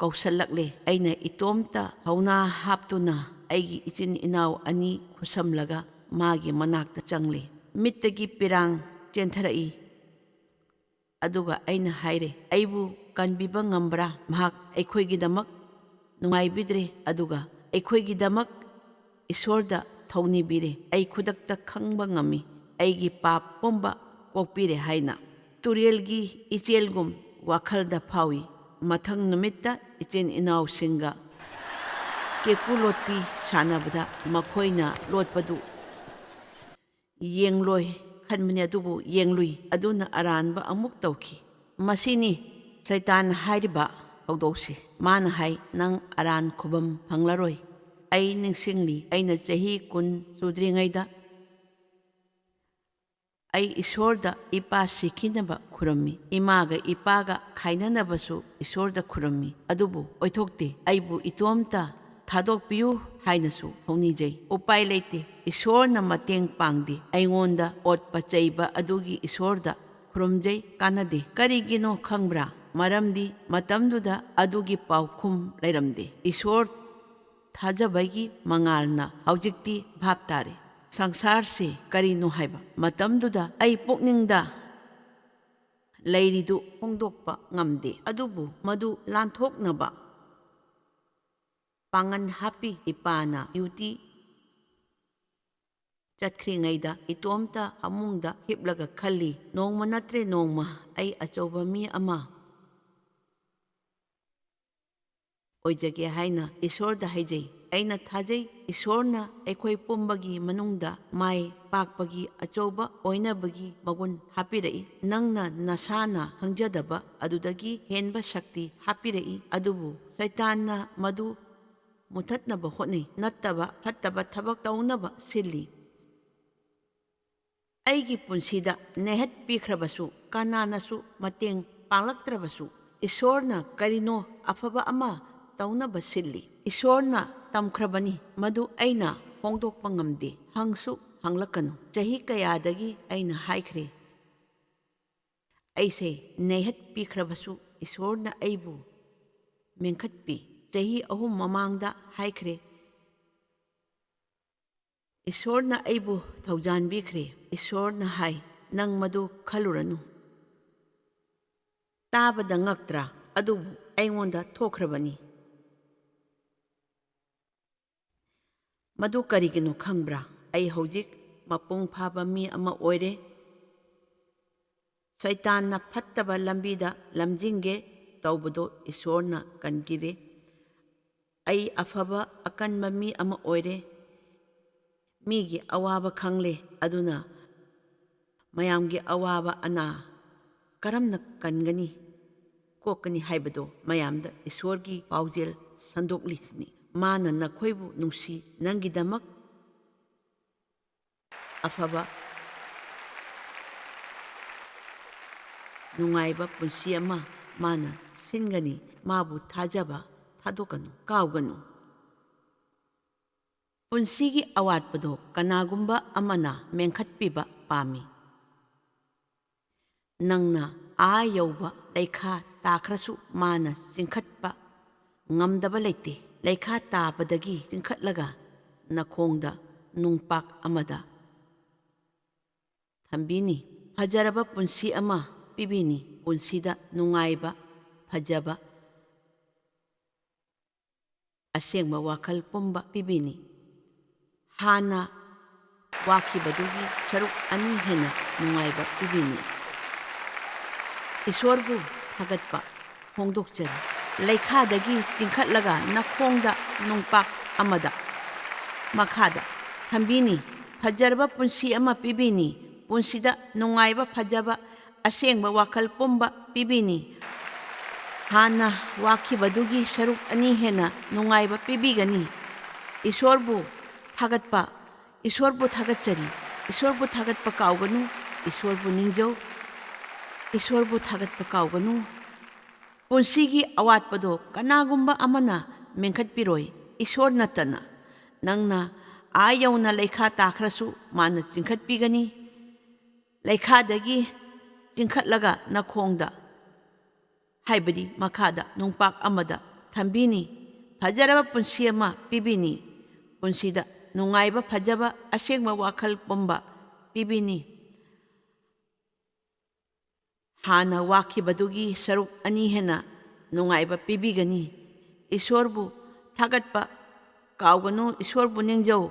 ꯀꯧꯁꯜꯂꯛꯂꯦ꯫ ꯑꯩꯅ ꯏꯇꯣꯝꯇ ꯍꯧꯅꯥ ꯍꯥꯞꯇꯨꯅ ꯑꯩꯒꯤ ꯏꯆꯤꯟ ꯏꯅꯥꯎ 2 ꯈꯨꯠꯁꯝꯂꯒ ꯃꯥꯒꯤ ꯃꯅꯥꯛꯇ ꯆꯪꯂꯦ꯫ ꯃꯤꯠꯇꯒꯤ ꯄꯤꯔꯥꯡ ꯆꯦꯟꯊꯔꯛꯏ꯫ ꯑꯗꯨꯒ ꯑꯩꯅ ꯍꯥꯏꯔꯦ, ꯑꯩꯕꯨ ꯀꯟꯕꯤꯕ ꯉꯝꯕ꯭ꯔꯥ? ꯃꯍꯥꯛ ꯑꯩꯈꯣꯏꯒꯤꯗꯃꯛ ꯅꯨꯡꯉꯥꯏꯕꯤꯗ꯭ꯔꯦ ꯑꯗꯨꯒ ꯑꯩꯈꯣꯏꯒꯤꯗꯃꯛ ꯏꯁꯣꯔꯗ ꯊꯧꯅꯤꯕꯤꯔꯦ꯫ ꯑꯩ ꯈꯨꯗꯛꯇ ꯈꯪꯕ ꯉꯝꯃꯤ ꯑꯩꯒꯤ ꯄꯥꯞ ꯄꯨꯝꯕ ꯀꯣꯛꯄꯤꯔꯦ ꯍꯥꯏꯅ꯫ ꯇꯨꯔꯦꯜꯒꯤ ꯏꯆꯦꯜꯒꯨꯝ ꯋꯥꯈꯜꯗ ꯐꯥꯎꯏ꯫ ꯃꯊꯪ ꯅꯨꯃꯤꯠꯇ ꯏꯆꯤꯟ ꯏꯅꯥꯎꯁꯤꯡꯒ ꯀꯦꯀꯨ ꯂꯣꯠꯄꯤ ꯁꯥꯟꯅꯕꯗ ꯃꯈꯣꯏꯅ ꯂꯣꯠꯄꯗꯨ ꯌꯦꯡꯂꯣꯏ ꯈꯟꯕꯅꯤ, ꯑꯗꯨꯕꯨ ꯌꯦꯡꯂꯨꯏ꯫ ꯑꯗꯨꯅ ꯑꯔꯥꯟꯕ ꯑꯃꯨꯛ ꯇꯧꯈꯤ꯫ ꯃꯁꯤꯅꯤ ꯁꯩꯇꯥꯟ ꯍꯥꯏꯔꯤꯕ ꯊꯧꯗꯣꯛꯁꯤ꯫ ꯃꯥꯅ ꯍꯥꯏ, ꯅꯪ ꯑꯔꯥꯟ ꯈꯨꯕꯝ ꯐꯪꯂꯔꯣꯏ꯫ ꯑꯩ ꯅꯤꯡꯁꯤꯡꯂꯤ ꯑꯩꯅ ꯆꯍꯤ 10 ꯁꯨꯗ꯭ꯔꯤꯉꯩꯗ ꯑꯩ ꯏꯁꯣꯔꯗ ꯏꯄꯥ ꯁꯤꯈꯤꯅꯕ ꯈꯨꯔꯝꯃꯤ꯫ ꯏꯃꯥꯒ ꯏꯄꯥꯒ ꯈꯥꯏꯅꯅꯕꯁꯨ ꯏꯁꯣꯔꯗ ꯈꯨꯔꯝꯃꯤ꯫ ꯑꯗꯨꯕꯨ ꯑꯣꯏꯊꯣꯛꯇꯦ꯫ ꯑꯩꯕꯨ ꯏꯇꯣꯝꯇ ꯊꯥꯗꯣꯛꯄꯤꯌꯨ ꯍꯥꯏꯅꯁꯨ ꯊꯧꯅꯤꯖꯩ꯫ ꯎꯄꯥꯏ ꯂꯩꯇꯦ꯫ ꯏꯁꯣꯔꯅ ꯃꯇꯦꯡ ꯄꯥꯡꯗꯦ꯫ ꯑꯩꯉꯣꯟꯗ ꯑꯣꯠꯄ ꯆꯩꯕ ꯑꯗꯨꯒꯤ ꯏꯁꯣꯔꯗ ꯈꯨꯔꯨꯝꯖꯩ, ꯀꯥꯟꯅꯗꯦ꯫ ꯀꯔꯤꯒꯤꯅꯣ ꯈꯪꯕ꯭ꯔꯥ? ꯃꯔꯝꯗꯤ ꯃꯇꯝꯗꯨꯗ ꯑꯗꯨꯒꯤ ꯄꯥꯎꯈꯨꯝ ꯂꯩꯔꯝꯗꯦ꯫ ꯏꯁꯣꯔ ꯊꯥꯖꯕꯒꯤ ꯃꯉꯥꯜꯅ ꯍꯧꯖꯤꯛꯇꯤ ꯚꯥꯞ ꯇꯥꯔꯦ ꯁꯪꯁꯥꯔꯁꯤ ꯀꯔꯤꯅꯣ ꯍꯥꯏꯕ꯫ ꯃꯇꯝꯗꯨꯗ ꯑꯩ ꯄꯨꯛꯅꯤꯡꯗ ꯂꯩꯔꯤꯗꯨ ꯐꯣꯡꯗꯣꯛꯄ ꯉꯝꯗꯦ꯫ ꯑꯗꯨꯕꯨ ꯃꯗꯨ ꯂꯥꯟꯊꯣꯛꯅꯕ ꯄꯥꯡꯒꯟ ꯍꯥꯞꯄꯤ꯫ ꯏꯄꯥꯅ ꯗ꯭ꯌꯨꯇꯤ ꯆꯠꯈ꯭ꯔꯤꯉꯩꯗ ꯏꯇꯣꯝꯇ ꯐꯃꯨꯡꯗ ꯍꯤꯞꯂꯒ ꯈꯜꯂꯤ, ꯅꯣꯡꯃ ꯅꯠꯇ꯭ꯔꯦ ꯅꯣꯡꯃ ꯑꯩ ꯑꯆꯧꯕ ꯃꯤ ꯑꯃ ꯑꯣꯏꯖꯒꯦ ꯍꯥꯏꯅ ꯏꯁꯣꯔꯗ ꯍꯥꯏꯖꯩ꯫ ꯑꯩꯅ ꯊꯥꯖꯩ ꯏꯁꯣꯔꯅ ꯑꯩꯈꯣꯏ ꯄꯨꯝꯕꯒꯤ ꯃꯅꯨꯡꯗ ꯃꯥꯏ ꯄꯥꯛꯄꯒꯤ ꯑꯆꯧꯕ ꯑꯣꯏꯅꯕꯒꯤ ꯃꯒꯨꯟ ꯍꯥꯞꯄꯤꯔꯛꯏ꯫ ꯅꯪꯅ ꯅꯁꯥꯅ ꯈꯪꯖꯗꯕ ꯑꯗꯨꯗꯒꯤ ꯍꯦꯟꯕ ꯁꯛꯇꯤ ꯍꯥꯞꯄꯤꯔꯛꯏ꯫ ꯑꯗꯨꯕꯨ ꯁꯩꯇꯥꯟꯅ ꯃꯗꯨ ꯃꯨꯊꯠꯅꯕ ꯍꯣꯠꯅꯩ, ꯅꯠꯇꯕ ꯐꯠꯇꯕ ꯊꯕꯛ ꯇꯧꯅꯕ ꯁꯤꯜꯂꯤ꯫ ꯑꯩꯒꯤ ꯄꯨꯟꯁꯤꯗ ꯅꯩꯍꯠꯄꯤꯈ꯭ꯔꯕꯁꯨ, ꯀꯅꯥꯅꯁꯨ ꯃꯇꯦꯡ ꯄꯥꯡꯂꯛꯇ꯭ꯔꯕꯁꯨ ꯏꯁꯣꯔꯅ ꯀꯔꯤꯅꯣ ꯑꯐꯕ ꯑꯃ ꯇꯧꯅꯕ ꯁꯤꯜꯂꯤ꯫ ꯏꯁꯣꯔꯅ ꯇꯝꯈ꯭ꯔꯕꯅꯤ, ꯃꯗꯨ ꯑꯩꯅ ꯐꯣꯡꯗꯣꯛꯄ ꯉꯝꯗꯦ꯫ ꯍꯪꯁꯨ ꯍꯪꯂꯛꯀꯅꯨ꯫ ꯆꯍꯤ ꯀꯌꯥꯗꯒꯤ ꯑꯩꯅ ꯍꯥꯏꯈ꯭ꯔꯦ ꯑꯩꯁꯦ ꯅꯩꯍꯠꯄꯤꯈ꯭ꯔꯕꯁꯨ ꯏꯁꯣꯔꯅ ꯑꯩꯕꯨ ꯃꯦꯟꯈꯠꯄꯤ꯫ ꯆꯍꯤ 3 ꯃꯃꯥꯡꯗ ꯍꯥꯏꯈ꯭ꯔꯦ ꯏꯁꯣꯔꯅ ꯑꯩꯕꯨ ꯊꯧꯖꯥꯟꯕꯤꯈ꯭ꯔꯦ꯫ ꯏꯁꯣꯔꯅ ꯍꯥꯏ, ꯅꯪ ꯃꯗꯨ ꯈꯜꯂꯨꯔꯅꯨ꯫ ꯇꯥꯕꯗ ꯉꯛꯇ꯭ꯔꯥ? ꯑꯗꯨꯕꯨ ꯑꯩꯉꯣꯟꯗ ꯊꯣꯛꯈ꯭ꯔꯕꯅꯤ꯫ ꯃꯗꯨ ꯀꯔꯤꯒꯤꯅꯣ ꯈꯪꯕ꯭ꯔꯥ? ꯑꯩ ꯍꯧꯖꯤꯛ ꯃꯄꯨꯡ ꯐꯥꯕ ꯃꯤ ꯑꯃ ꯑꯣꯏꯔꯦ꯫ ꯁꯩꯇꯥꯟꯅ ꯐꯠꯇꯕ ꯂꯝꯕꯤꯗ ꯂꯝꯖꯤꯡꯒꯦ ꯇꯧꯕꯗꯣ ꯏꯁꯣꯔꯅ ꯀꯟꯕꯤꯔꯦ꯫ ꯑꯩ ꯑꯐꯕ ꯑꯀꯟꯕ ꯃꯤ ꯑꯃ ꯑꯣꯏꯔꯦ꯫ ꯃꯤꯒꯤ ꯑꯋꯥꯕ ꯈꯪꯂꯦ꯫ ꯑꯗꯨꯅ ꯃꯌꯥꯝꯒꯤ ꯑꯋꯥꯕ ꯑꯅꯥ ꯀꯔꯝꯅ ꯀꯟꯒꯅꯤ, ꯀꯣꯛꯀꯅꯤ ꯍꯥꯏꯕꯗꯣ ꯃꯌꯥꯝꯗ ꯏꯁꯣꯔꯒꯤ ꯄꯥꯎꯖꯦꯜ ꯁꯟꯗꯣꯛꯂꯤꯁꯤꯅꯤ꯫ ꯃꯥꯅ ꯅꯈꯣꯏꯕꯨ ꯅꯨꯡꯁꯤ, ꯅꯪꯒꯤꯗꯃꯛ ꯑꯐꯕ ꯅꯨꯡꯉꯥꯏꯕ ꯄꯨꯟꯁꯤ ꯑꯃ ꯃꯥꯅ ꯁꯤꯟꯒꯅꯤ꯫ ꯃꯥꯕꯨ ꯊꯥꯖꯕ ꯊꯥꯗꯣꯛꯀꯅꯨ, ꯀꯥꯎꯒꯅꯨ. ꯄꯨꯟꯁꯤꯒꯤ ꯑꯋꯥꯠꯄꯗꯣ ꯀꯅꯥꯒꯨꯝꯕ ꯑꯃꯅ ꯃꯦꯟꯈꯠꯄꯤꯕ ꯄꯥꯝꯃꯤ. ꯅꯪꯅ ꯌꯧꯕ ꯂꯩꯈꯥ ꯇꯥꯈ꯭ꯔꯁꯨ ꯃꯥꯅ ꯆꯤꯡꯈꯠꯄ ꯉꯝꯗꯕ ꯂꯩꯇꯦ. ꯂꯩꯈꯥ ꯇꯥꯕꯗꯒꯤ ꯆꯤꯡꯈꯠꯂꯒ ꯅꯈꯣꯡꯗ ꯅꯨꯡꯄꯥꯛ ꯑꯃꯗ ꯊꯝꯕꯤꯅꯤ. ꯐꯖꯔꯕ ꯄꯨꯟꯁꯤ ꯑꯃ ꯄꯤꯕꯤꯅꯤ. ꯄꯨꯟꯁꯤꯗ ꯅꯨꯡꯉꯥꯏꯕ, ꯐꯖꯕ, ꯑꯁꯦꯡꯕ ꯋꯥꯈꯜ ꯄꯨꯝꯕ ꯄꯤꯕꯤꯅꯤ. ꯍꯥꯟꯅ ꯋꯥꯈꯤꯕꯗꯨꯒꯤ ꯁꯔꯨꯛ 2 ꯍꯦꯟꯅ ꯅꯨꯡꯉꯥꯏꯕ ꯄꯤꯕꯤꯅꯤ. ꯏꯁꯣꯔꯕꯨ ꯊꯥꯒꯠꯄ ꯐꯣꯡꯗꯣꯛꯆꯔꯤ. ꯂꯩꯈꯥꯗꯒꯤ ꯆꯤꯡꯈꯠꯂꯒ ꯅꯈꯣꯡꯗ ꯅꯨꯡꯄꯥꯛ ꯑꯃꯗ ꯃꯈꯥꯗ ꯊꯝꯕꯤꯅꯤ. ꯐꯖꯔꯕ ꯄꯨꯟꯁꯤ ꯑꯃ ꯄꯤꯕꯤꯅꯤ. ꯄꯨꯟꯁꯤꯗ ꯅꯨꯡꯉꯥꯏꯕ, ꯐꯖꯕ, ꯑꯁꯦꯡꯕ ꯋꯥꯈꯜ ꯄꯨꯝꯕ ꯄꯤꯕꯤꯅꯤ. ꯍꯥꯟꯅ ꯋꯥꯈꯤꯕꯗꯨꯒꯤ ꯁꯔꯨꯛ 2 ꯍꯦꯟꯅ ꯅꯨꯡꯉꯥꯏꯕ ꯄꯤꯕꯤꯒꯅꯤ. ꯏꯁꯣꯔꯕꯨ ꯊꯥꯒꯠꯄ. ꯏꯁꯣꯔꯕꯨ ꯊꯥꯒꯠꯆꯔꯤ. ꯏꯁꯣꯔꯕꯨ ꯊꯥꯒꯠꯄ ꯀꯥꯎꯒꯅꯨ. ꯏꯁꯣꯔꯕꯨ ꯅꯤꯡꯖꯧ. ꯏꯁꯣꯔꯕꯨ ꯊꯥꯒꯠꯄ ꯀꯥꯎꯒꯅꯨ. ꯄꯨꯟꯁꯤꯒꯤ ꯑꯋꯥꯠꯄꯗꯣ ꯀꯅꯥꯒꯨꯝꯕ ꯑꯃꯅ ꯃꯦꯟꯈꯠꯄꯤꯔꯣꯏ, ꯏꯁꯣꯔ ꯅꯠꯇꯅ. ꯅꯪꯅ ꯌꯧꯅ ꯂꯩꯈꯥ ꯇꯥꯈ꯭ꯔꯁꯨ ꯃꯥꯅ ꯆꯤꯡꯈꯠꯄꯤꯒꯅꯤ. ꯂꯩꯈꯥꯗꯒꯤ ꯆꯤꯡꯈꯠꯂꯒ ꯅꯈꯣꯡꯗ, ꯍꯥꯏꯕꯗꯤ ꯃꯈꯥꯗ ꯅꯨꯡꯄꯥꯛ ꯑꯃꯗ ꯊꯝꯕꯤꯅꯤ. ꯐꯖꯔꯕ ꯄꯨꯟꯁꯤ ꯑꯃ ꯄꯤꯕꯤꯅꯤ. ꯄꯨꯟꯁꯤꯗ ꯅꯨꯡꯉꯥꯏꯕ, ꯐꯖꯕ, ꯑꯁꯦꯡꯕ ꯋꯥꯈꯜ ꯄꯨꯝꯕ ꯄꯤꯕꯤꯅꯤ. ꯍꯥꯟꯅ ꯋꯥꯈꯤꯕꯗꯨꯒꯤ ꯁꯔꯨꯛ 2 ꯍꯦꯟꯅ ꯅꯨꯡꯉꯥꯏꯕ ꯄꯤꯕꯤꯒꯅꯤ. ꯏꯁꯣꯔꯕꯨ ꯊꯥꯒꯠꯄ ꯀꯥꯎꯒꯅꯨ. ꯏꯁꯣꯔꯕꯨ ꯅꯤꯡꯖꯧ.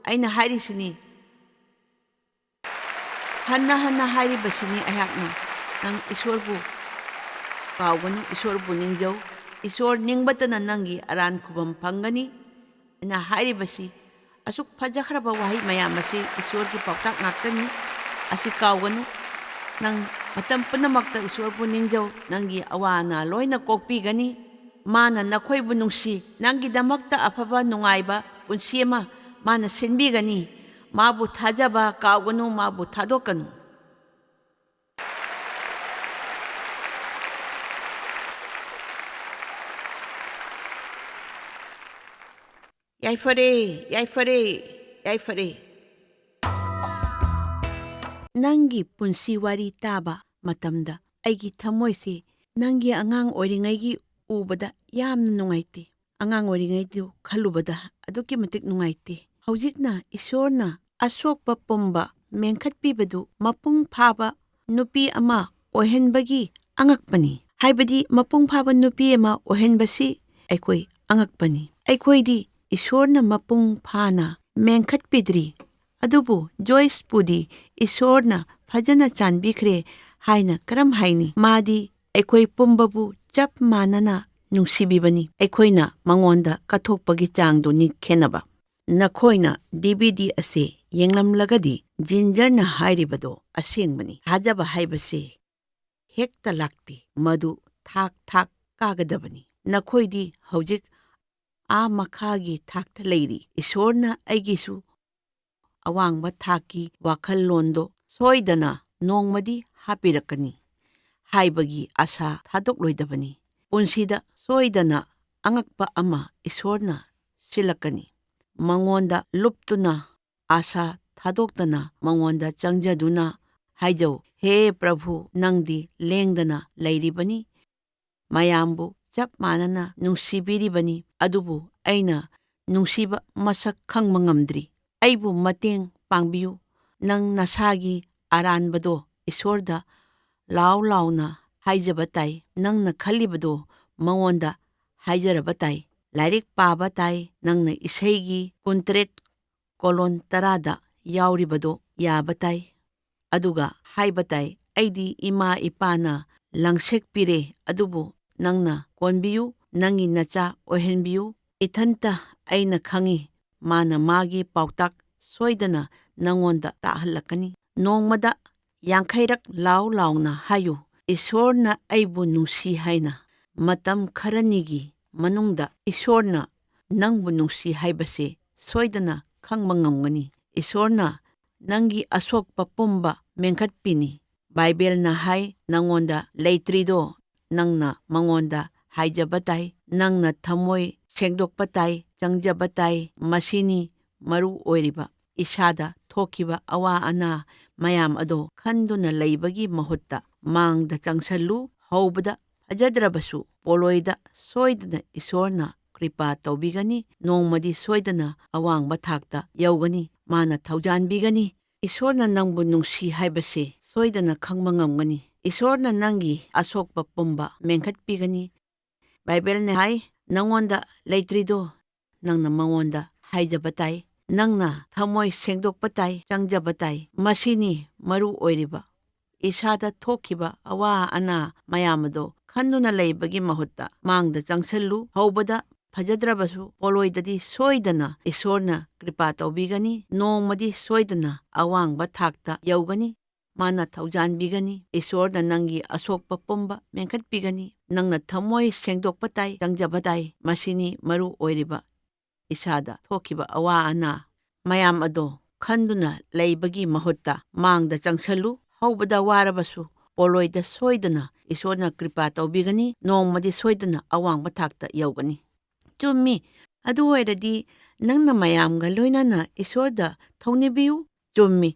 ꯑꯩꯅ ꯍꯥꯏꯔꯤꯁꯤꯅꯤ, ꯍꯟꯅ ꯍꯟꯅ ꯍꯥꯏꯔꯤꯕꯁꯤꯅꯤ ꯑꯩꯍꯥꯛꯅ. ꯅꯪ ꯏꯁꯣꯔꯕꯨ ꯀꯥꯎꯒꯅꯨ. ꯏꯁꯣꯔꯕꯨ ꯅꯤꯡꯖꯧ. ꯏꯁꯣꯔ ꯅꯤꯡꯕꯇꯅ ꯅꯪꯒꯤ ꯑꯔꯥꯟ ꯈꯨꯕꯝ ꯐꯪꯒꯅꯤ. ꯑꯩꯅ ꯍꯥꯏꯔꯤꯕꯁꯤ ꯑꯁꯨꯛ ꯐꯖꯈ꯭ꯔꯕ ꯋꯥꯍꯩ ꯃꯌꯥꯝ ꯑꯁꯤ ꯏꯁꯣꯔꯒꯤ ꯄꯥꯎꯇꯥꯛ ꯉꯥꯛꯇꯅꯤ. ꯑꯁꯤ ꯀꯥꯎꯒꯅꯨ. ꯅꯪ ꯃꯇꯝ ꯄꯨꯝꯅꯃꯛꯇ ꯏꯁꯣꯔꯕු ꯅꯤꯡꯖꯧ. ꯅꯪꯒꯤ ꯑꯋꯥ ꯑꯅꯥ ꯂꯣꯏꯅ ꯀꯣꯛꯄꯤꯒꯅꯤ. ꯃꯥꯅ ꯅꯈꯣꯏꯕꯨ ꯅꯨꯡꯁꯤ. ꯅꯪꯒꯤꯗꯃꯛꯇ ꯑꯐꯕ, ꯅꯨꯡꯉꯥꯏꯕ ꯄꯨꯟꯁꯤ ꯑꯃ ꯃꯥꯅ ꯁꯤꯟꯕꯤꯒꯅꯤ. ꯃꯥꯕꯨ ꯊꯥꯖꯕ ꯀꯥꯎꯒꯅꯨ. ꯃꯥꯕꯨ ꯊꯥꯗꯣꯛꯀꯅꯨ. ꯌꯥꯏꯐꯔꯦ, ꯌꯥꯏꯐꯔꯦ, ꯌꯥꯏꯐꯔꯦ. ꯅꯪꯒꯤ ꯄꯨꯟꯁꯤ ꯋꯥꯔꯤ ꯇꯥꯕ ꯃꯇꯝꯗ ꯑꯩꯒꯤ ꯊꯃꯣꯏꯁꯤ ꯅꯪꯒꯤ ꯑꯉꯥꯡ ꯑꯣꯏꯔꯤꯉꯩꯒꯤ ꯎꯕꯗ ꯌꯥꯝꯅ ꯅꯨꯡꯉꯥꯏꯇꯦ. ꯑꯉꯥꯡ ꯑꯣꯏꯔꯤꯉꯩꯗꯨ ꯈꯜꯂꯨꯕꯗ ꯑꯗꯨꯛꯀꯤ ꯃꯇꯤꯛ ꯅꯨꯡꯉꯥꯏꯇꯦ. ꯍꯧꯖꯤꯛꯅ ꯏꯁꯣꯔꯅ ꯑꯁꯣꯛꯄ ꯄꯨꯝꯕ ꯃꯦꯟꯈꯠꯄꯤꯕꯗꯨ ꯃꯄꯨꯡ ꯐꯥꯕ ꯅꯨꯄꯤ ꯑꯃ ꯑꯣꯏꯍꯟꯕꯒꯤ ꯑꯉꯛꯄꯅꯤ. ꯍꯥꯏꯕꯗꯤ ꯃꯄꯨꯡ ꯐꯥꯕ ꯅꯨꯄꯤ ꯑꯃ ꯑꯣꯏꯍꯟꯕꯁꯤ ꯑꯩꯈꯣꯏ ꯑꯉꯛꯄꯅꯤ. ꯑꯩꯈꯣꯏꯗꯤ ꯏꯁꯣꯔꯅ ꯃꯄꯨꯡ ꯐꯥꯅ ꯃꯦꯟꯈꯠꯄꯤꯗ꯭ꯔꯤ. ꯑꯗꯨꯕꯨ ꯖꯣꯏꯁꯄꯨꯗꯤ ꯏꯁꯣꯔꯅ ꯐꯖꯅ ꯆꯥꯟꯕꯤꯈ꯭ꯔꯦ ꯍꯥꯏꯅ ꯀꯔꯝ ꯍꯥꯏꯅꯤ? ꯃꯥꯗꯤ ꯑꯩꯈꯣꯏ ꯄꯨꯝꯕꯕꯨ ꯆꯞ ꯃꯥꯟꯅꯅ ꯅꯨꯡꯁꯤꯕꯤꯕꯅꯤ. ꯑꯩꯈꯣꯏꯅ ꯃꯉꯣꯟꯗ ꯀꯠꯊꯣꯛꯄꯒꯤ ꯆꯥꯡꯗꯨꯅꯤ ꯈꯦꯟꯅꯕ. ꯅꯈꯣꯏꯅ DVD ꯑꯁꯤ ꯌꯦꯡꯂꯝꯂꯒꯗꯤ ꯖꯤꯟꯖꯔꯅ ꯍꯥꯏꯔꯤꯕꯗꯣ ꯑꯁꯦꯡꯕꯅꯤ. ꯊꯥꯖꯕ ꯍꯥꯏꯕꯁꯤ ꯍꯦꯛꯇ ꯂꯥꯛꯇꯦ. ꯃꯗꯨ ꯊꯥꯛ ꯊꯥꯛ ꯀꯥꯒꯗꯕꯅꯤ. ꯅꯈꯣꯏꯗꯤ ꯍꯧꯖꯤꯛ ꯃꯈꯥꯒꯤ ꯊꯥꯛꯇ ꯂꯩꯔꯤ. ꯏꯁꯣꯔꯅ ꯑꯩꯒꯤꯁꯨ ꯑꯋꯥꯡꯕ ꯊꯥꯛꯀꯤ ꯋꯥꯈꯜꯂꯣꯟꯗꯣ ꯁꯣꯏꯗꯅ ꯅꯣꯡꯃꯗꯤ ꯍꯥꯞꯄꯤꯔꯛꯀꯅꯤ ꯍꯥꯏꯕꯒꯤ ꯑꯁꯥ ꯊꯥꯗꯣꯛꯂꯣꯏꯗꯕꯅꯤ. ꯄꯨꯟꯁꯤꯗ ꯁꯣꯏꯗꯅ ꯑꯉꯛꯄ ꯑꯃ ꯏꯁꯣꯔꯅ ꯁꯤꯜꯂꯛꯀꯅꯤ. ꯃꯉꯣꯟꯗ ꯂꯨꯞꯇꯨꯅ, ꯑꯁꯥ ꯊꯥꯗꯣꯛꯇꯅ ꯃꯉꯣꯟꯗ ꯆꯪꯖꯗꯨꯅ ꯍꯥꯏꯖꯧ, ꯍꯦ ꯄ꯭ꯔꯚꯨ, ꯅꯪꯗꯤ ꯂꯦꯡꯗꯅ ꯂꯩꯔꯤꯕꯅꯤ. ꯃꯌꯥꯝꯕꯨ ꯆꯞ ꯃꯥꯟꯅꯅ ꯅꯨꯡꯁꯤꯕꯤꯔꯤꯕꯅꯤ. ꯑꯗꯨꯕꯨ ꯑꯩꯅ ꯅꯨꯡꯁꯤꯕ ꯃꯁꯛ ꯈꯪꯕ ꯉꯝꯗ꯭ꯔꯤ. ꯑꯩꯕꯨ ꯃꯇꯦꯡ ꯄꯥꯡꯕꯤꯌꯨ. ꯅꯪ ꯅꯁꯥꯒꯤ ꯑꯔꯥꯟꯕꯗꯣ ꯏꯁꯣꯔꯗ ꯂꯥꯎ ꯂꯥꯎꯅ ꯍꯥꯏꯖꯕ ꯇꯥꯏ. ꯅꯪꯅ ꯈꯜꯂꯤꯕꯗꯣ ꯃꯉꯣꯟꯗ ꯍꯥꯏꯖꯔꯕ ꯇꯥꯏ. ꯂꯥꯏꯔꯤꯛ パꯇꯥꯏ. ꯅꯪꯅ ꯏꯁꯩꯒꯤ 63:10 ꯌꯥꯎꯔꯤꯕꯗꯣ ꯌꯥꯕ ꯇꯥꯏ. ꯑꯗꯨꯒ ꯍꯥꯏꯕ ꯇꯥꯏ, ꯑꯩꯗꯤ ꯏꯃꯥ ꯏꯄꯥꯅ ꯂꯪꯁꯦꯛꯄꯤꯔꯦ, ꯑꯗꯨꯕꯨ ꯅꯪꯅ ꯀꯣꯟꯕꯤꯌꯨ, ꯅꯪꯒꯤ ꯅꯆꯥ ꯑꯣꯏꯍꯟꯕꯤꯌꯨ. ꯏꯊꯟꯇ ꯑꯩꯅ ꯈꯪꯉꯤ. ꯃꯥꯅ ꯃꯥꯒꯤ ꯄꯥꯎꯇꯥꯛ ꯁꯣꯏꯗꯅ ꯅꯪꯉꯣꯟꯗ ꯇꯥꯍꯜꯂꯛꯀꯅꯤ. ꯅꯣꯡꯃꯗ 50 ꯂꯥꯎ ꯂꯥꯎꯅ ꯍꯥꯏꯌꯨ, ꯏꯁꯣꯔꯅ ꯑꯩꯕꯨ ꯅꯨꯡꯁꯤ ꯍꯥꯏꯅ. ꯃꯇꯝ ꯈꯔꯅꯤꯒꯤ ꯃꯅꯨꯡꯗ ꯏꯁꯣꯔꯅ ꯅꯪꯕꯨ ꯅꯨꯡꯁꯤ ꯍꯥꯏꯕꯁꯦ ꯁꯣꯏꯗꯅ ꯈꯪꯕ ꯉꯝꯒꯅꯤ. ꯏꯁꯣꯔꯅ ꯅꯪꯒꯤ ꯑꯁꯣꯛꯄ ꯄꯨꯝꯕ ꯃꯦꯟꯈꯠꯄꯤꯅꯤ. ꯕꯥꯏꯕꯦꯜꯅ ꯍꯥꯏ, ꯅꯪꯉꯣꯟꯗ ꯂꯩꯇ꯭ꯔꯤꯗꯣ ꯅꯪꯅ ꯃꯉꯣꯟꯗ ꯍꯥꯏꯖꯕ ꯇꯥꯏ, ꯅꯪꯅ ꯊꯃꯣꯏ ꯁꯦꯡꯗꯣꯛꯄ ꯇꯥꯏ, ꯆꯪꯖꯕ ꯇꯥꯏ, ꯃꯁꯤꯅꯤ ꯃꯔꯨ ꯑꯣꯏꯔꯤꯕ꯫ ꯏꯁꯥꯗ ꯊꯣꯛꯈꯤꯕ ꯑꯋꯥ ꯑꯅꯥ ꯃꯌꯥꯝ ꯑꯗꯣ ꯈꯟꯗꯨꯅ ꯂꯩꯕꯒꯤ ꯃꯍꯨꯠꯇ ꯃꯥꯡꯗ ꯆꯪꯁꯜꯂꯨ, ꯍꯧꯕꯗ ꯐꯖꯗ꯭ꯔꯕꯁꯨ ꯄꯣꯂꯣꯏꯗ ꯁꯣꯏꯗꯅ ꯏꯁꯣꯔꯅ ꯀ꯭ꯔꯤꯄꯥ ꯇꯧꯕꯤꯒꯅꯤ, ꯅꯣꯡꯃꯗꯤ ꯁꯣꯏꯗꯅ ꯑꯋꯥꯡꯕ ꯊꯥꯛꯇ ꯌꯧꯒꯅꯤ, ꯃꯥꯅ ꯊꯧꯖꯥꯟꯕꯤꯒꯅꯤ꯫ ꯏꯁꯣꯔꯅ ꯅꯪꯕꯨ ꯅꯨꯡꯁꯤ ꯍꯥꯏꯕꯁꯤ ꯁꯣꯏꯗꯅ ꯈꯪꯕ ꯉꯝꯒꯅꯤ꯫ ꯏꯁꯣꯔꯅ ꯅꯪꯒꯤ ꯑꯁꯣꯛꯄ ꯄꯨꯝꯕ ꯃꯦꯟꯈꯠꯄꯤꯒꯅꯤ꯫ ꯕꯥꯏꯕꯦꯜꯅ ꯍꯥꯏ, ꯅꯪꯉꯣꯟꯗ ꯂꯩꯇ꯭ꯔꯤꯗꯣ ꯅꯪꯅ ꯃꯉꯣꯟꯗ ꯍꯥꯏꯖꯕ ꯇꯥꯏ, ꯅꯪꯅ ꯊꯃꯣꯏ ꯁꯦꯡꯗꯣꯛꯄ ꯇꯥꯏ, ꯆꯪꯖꯕ ꯇꯥꯏ, ꯃꯁꯤꯅꯤ ꯃꯔꯨ ꯑꯣꯏꯔꯤꯕ꯫ ꯏꯁꯥꯗ ꯊꯣꯛꯈꯤꯕ ꯑꯋꯥ ꯑꯅꯥ ꯃꯌꯥꯝ ꯑꯗꯣ ꯈꯟꯗꯨꯅ ꯂꯩꯕꯒꯤ ꯃꯍꯨꯠꯇ ꯃꯥꯡꯗ ꯆꯪꯁꯜꯂꯨ, ꯍꯧꯕꯗ ꯐꯖꯗ꯭ꯔꯕꯁꯨ ꯄꯣꯂꯣꯏꯗꯗꯤ ꯁꯣꯏꯗꯅ ꯏꯁꯣꯔꯅ ꯀ꯭ꯔꯤꯄꯥ ꯇꯧꯕꯤꯒꯅꯤ, ꯅꯣꯡꯃꯗꯤ ꯁꯣꯏꯗꯅ ꯑꯋꯥꯡꯕ ꯊꯥꯛꯇ ꯌꯧꯒꯅꯤ, ꯃꯥꯅ ꯊꯧꯖꯥꯟꯕꯤꯒꯅꯤ꯫ ꯏꯁꯣꯔꯅ ꯅꯪꯒꯤ ꯑꯁꯣꯛꯄ ꯄꯨꯝꯕ ꯃꯦꯟꯈꯠꯄꯤꯒꯅꯤ꯫ ꯅꯪꯅ ꯊꯃꯣꯏ ꯁꯦꯡꯗꯣꯛꯄ ꯇꯥꯏ, ꯆꯪꯖꯕ ꯇꯥꯏ, ꯃꯁꯤꯅꯤ ꯃꯔꯨ ꯑꯣꯏꯔꯤꯕ꯫ ꯏꯁꯥꯗ ꯊꯣꯛꯈꯤꯕ ꯑꯋꯥ ꯑꯅꯥ ꯃꯌꯥꯝ ꯑꯗꯣ ꯈꯟꯗꯨꯅ ꯂꯩꯕꯒꯤ ꯃꯍꯨꯠꯇ ꯃꯥꯡꯗ ꯆꯪꯁꯜꯂꯨ, ꯍꯧꯕꯗ ꯋꯥꯔꯕꯁꯨ ꯄꯣꯂꯣꯏꯗ ꯁꯣꯏꯗꯅ ꯏꯁꯣꯔꯅ ꯀ꯭ꯔꯤꯄꯥ ꯇꯧꯕꯤꯒꯅꯤ, ꯅꯣꯡꯃꯗꯤ ꯁꯣꯏꯗꯅ ꯑꯋꯥꯡꯕ ꯊꯥꯛꯇ ꯌꯧꯒꯅꯤ꯫ ꯆꯨꯝꯃꯤ, ꯑꯗꯨ ꯑꯣꯏꯔꯗꯤ ꯅꯪꯅ ꯃꯌꯥꯝꯒ ꯂꯣꯏꯅꯅ ꯏꯁꯣꯔꯗ ꯊꯧꯅꯤꯕꯤꯌꯨ꯫ ꯆꯨꯝꯃꯤ,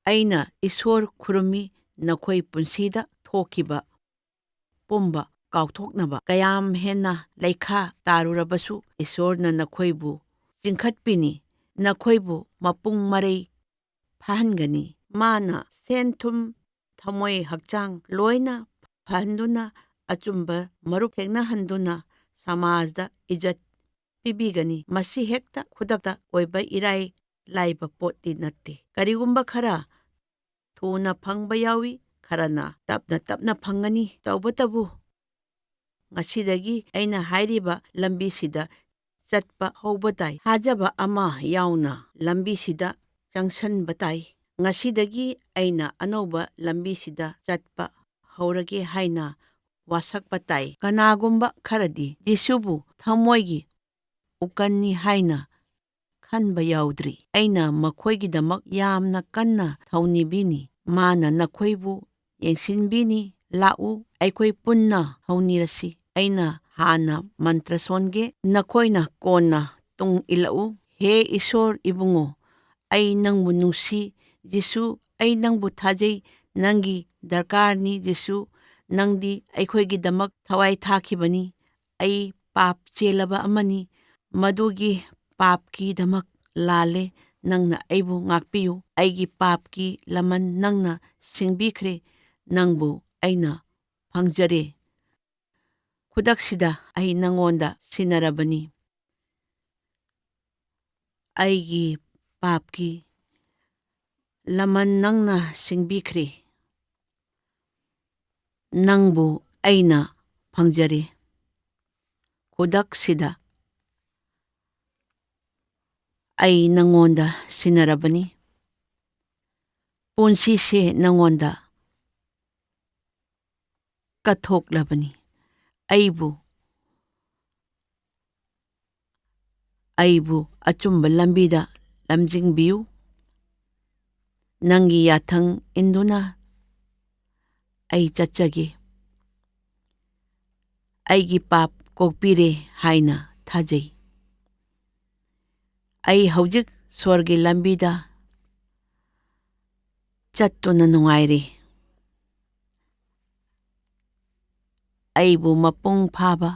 ꯑꯩꯅ ꯏꯁꯣꯔ ꯈꯨꯔꯨꯝꯃꯤ, ꯅꯈꯣꯏ ꯄꯨꯟꯁꯤꯗ ꯊꯣꯛꯈꯤꯕ ꯄꯨꯝꯕ ꯀꯥꯎꯊꯣꯛꯅꯕ ꯀꯌꯥꯝ ꯍꯦꯟꯅ ꯂꯩꯈꯥ ꯇꯥꯔꯨꯔꯕꯁꯨ ꯏꯁꯣꯔꯅ ꯅꯈꯣꯏꯕꯨ ꯆꯤꯡꯈꯠꯄꯤꯅꯤ, ꯅꯈꯣꯏꯕꯨ ꯃꯄꯨꯡ ꯃꯔꯩ ꯐꯥꯍꯟꯒꯅꯤ꯫ ꯃꯥꯅ ꯁꯦꯟ ꯊꯨꯝ, ꯊꯃꯣꯏ ꯍꯛꯆꯥꯡ ꯂꯣꯏꯅ ꯐꯍꯟꯗꯨꯅ, ꯑꯆꯨꯝꯕ ꯃꯔꯨꯞ ꯊꯦꯡꯅꯍꯟꯗꯨꯅ ꯁꯃꯥꯖꯗ ꯏꯖꯠ ꯄꯤꯕꯤꯒꯅꯤ꯫ ꯃꯁꯤ ꯍꯦꯛꯇ ꯈꯨꯗꯛꯇ ꯑꯣꯏꯕ ꯏꯔꯥꯏ ꯂꯥꯏꯕ ꯄꯣꯠꯇꯤ ꯅꯠꯇꯦ꯫ ꯀꯔꯤꯒꯨꯝꯕ ꯈꯔ ꯊꯨꯅ ꯐꯪꯕ ꯌꯥꯎꯏ, ꯈꯔꯅ ꯇꯞꯅ ꯇꯞꯅ ꯐꯪꯒꯅꯤ꯫ ꯇꯧꯕꯇꯕꯨ ꯉꯁꯤꯗꯒꯤ ꯑꯩꯅ ꯍꯥꯏꯔꯤꯕ ꯂꯝꯕꯤꯁꯤꯗ ꯆꯠꯄ ꯍꯧꯕ ꯇꯥꯏ, ꯊꯥꯖꯕ ꯑꯃ ꯌꯥꯎꯅ ꯂꯝꯕꯤꯁꯤꯗ ꯆꯪꯁꯟꯕ ꯇꯥꯏ꯫ ꯉꯁꯤꯗꯒꯤ ꯑꯩꯅ ꯑꯅꯧꯕ ꯂꯝꯕꯤꯁꯤꯗ ꯆꯠꯄ ꯍꯧꯔꯒꯦ ꯍꯥꯏꯅ ꯋꯥꯁꯛꯄ ꯇꯥꯏ꯫ ꯀꯅꯥꯒꯨꯝꯕ ꯈꯔꯗꯤ ꯖꯤꯁꯨꯕꯨ ꯊꯃꯣꯏꯒꯤ ꯎꯀꯟꯅꯤ ꯍꯥꯏꯅ ꯈꯟꯕ ꯌꯥꯎꯗ꯭ꯔꯤ꯫ ꯑꯩꯅ ꯃꯈꯣꯏꯒꯤꯗꯃꯛ ꯌꯥꯝꯅ ꯀꯟꯅ ꯊꯧꯅꯤꯕꯤꯅꯤ, ꯃꯥꯅ ꯅꯈꯣꯏꯕꯨ ꯌꯦꯡꯁꯤꯟꯕꯤꯅꯤ꯫ ꯂꯥꯛꯎ, ꯑꯩꯈꯣꯏ ꯄꯨꯟꯅ ꯊꯧꯅꯤꯔꯁꯤ꯫ ꯑꯩꯅ ꯍꯥꯟꯅ ꯃꯟꯇ꯭ꯔ ꯁꯣꯟꯒꯦ, ꯅꯈꯣꯏꯅ ꯀꯣꯟꯅ ꯇꯨꯡ ꯏꯜꯂꯛꯎ꯫ ꯍꯦ ꯏꯁꯣꯔ ꯏꯕꯨꯡꯉꯣ, ꯑꯩ ꯅꯪꯕꯨ ꯅꯨꯡꯁꯤ꯫ ꯖꯤꯁꯨ, ꯑꯩ ꯅꯪꯕꯨ ꯊꯥꯖꯩ, ꯅꯪꯒꯤ ꯗꯔꯀꯥꯔꯅꯤ꯫ ꯖꯤꯁꯨ, ꯅꯪꯗꯤ ꯑꯩꯈꯣꯏꯒꯤꯗꯃꯛ ꯊꯋꯥꯏ ꯊꯥꯈꯤꯕꯅꯤ꯫ ꯑꯩ ꯄꯥꯞ ꯆꯦꯜꯂꯕ ꯑꯃꯅꯤ, ꯃꯗꯨꯒꯤ ꯄꯥꯞꯀꯤꯗꯃꯛ ꯂꯥꯜꯂꯦ꯫ ꯅꯪꯅ ꯑꯩꯕꯨ ꯉꯥꯛꯄꯤꯌꯨ, ꯑꯩꯒꯤ ꯄꯥꯞꯀꯤ ꯂꯃꯟ ꯅꯪꯅ ꯁꯤꯡꯕꯤꯈ꯭ꯔꯦ꯫ ꯅꯪꯕꯨ ꯑꯩꯅ ꯐꯪꯖꯔꯦ, ꯈꯨꯗꯛꯁꯤꯗ ꯑꯩ ꯅꯪꯉꯣꯟꯗ ꯁꯤꯟꯅꯔꯕꯅꯤ꯫ ꯑꯩꯒꯤ ꯄꯥꯞꯀꯤ ꯂꯃꯟ ꯅꯪꯅ ꯁꯤꯡꯕꯤꯈ꯭ꯔꯦ, ꯅꯪꯕꯨ ꯑꯩꯅ ꯐꯪꯖꯔꯦ, ꯈꯨꯗꯛꯁꯤꯗ ꯑꯩ ꯅꯪꯉꯣꯟꯗ ꯁꯤꯟꯅꯔꯕꯅꯤ꯫ ꯄꯨꯟꯁꯤꯁꯦ ꯅꯪꯉꯣꯟꯗ ꯀꯠꯊꯣꯛꯂꯕꯅꯤ꯫ ꯑꯩꯕꯨ ꯑꯆꯨꯝꯕ ꯂꯝꯕꯤꯗ ꯂꯝꯖꯤꯡꯕꯤꯌꯨ꯫ ꯅꯪꯒꯤ ꯌꯥꯊꯪ ꯏꯟꯗꯨꯅ ꯑꯩ ꯆꯠꯆꯒꯦ꯫ ꯑꯩꯒꯤ ꯄꯥꯞ ꯀꯣꯛꯄꯤꯔꯦ ꯍꯥꯏꯅ ꯊꯥꯖꯩ꯫ ꯑꯩ ꯍꯧꯖꯤꯛ ꯁ꯭ꯋꯔꯒꯤ ꯂꯝꯕꯤꯗ ꯆꯠꯇꯨꯅ ꯅꯨꯡꯉꯥꯏꯔꯤ꯫ ꯑꯩꯕꯨ ꯃꯄꯨꯡ ꯐꯥꯕ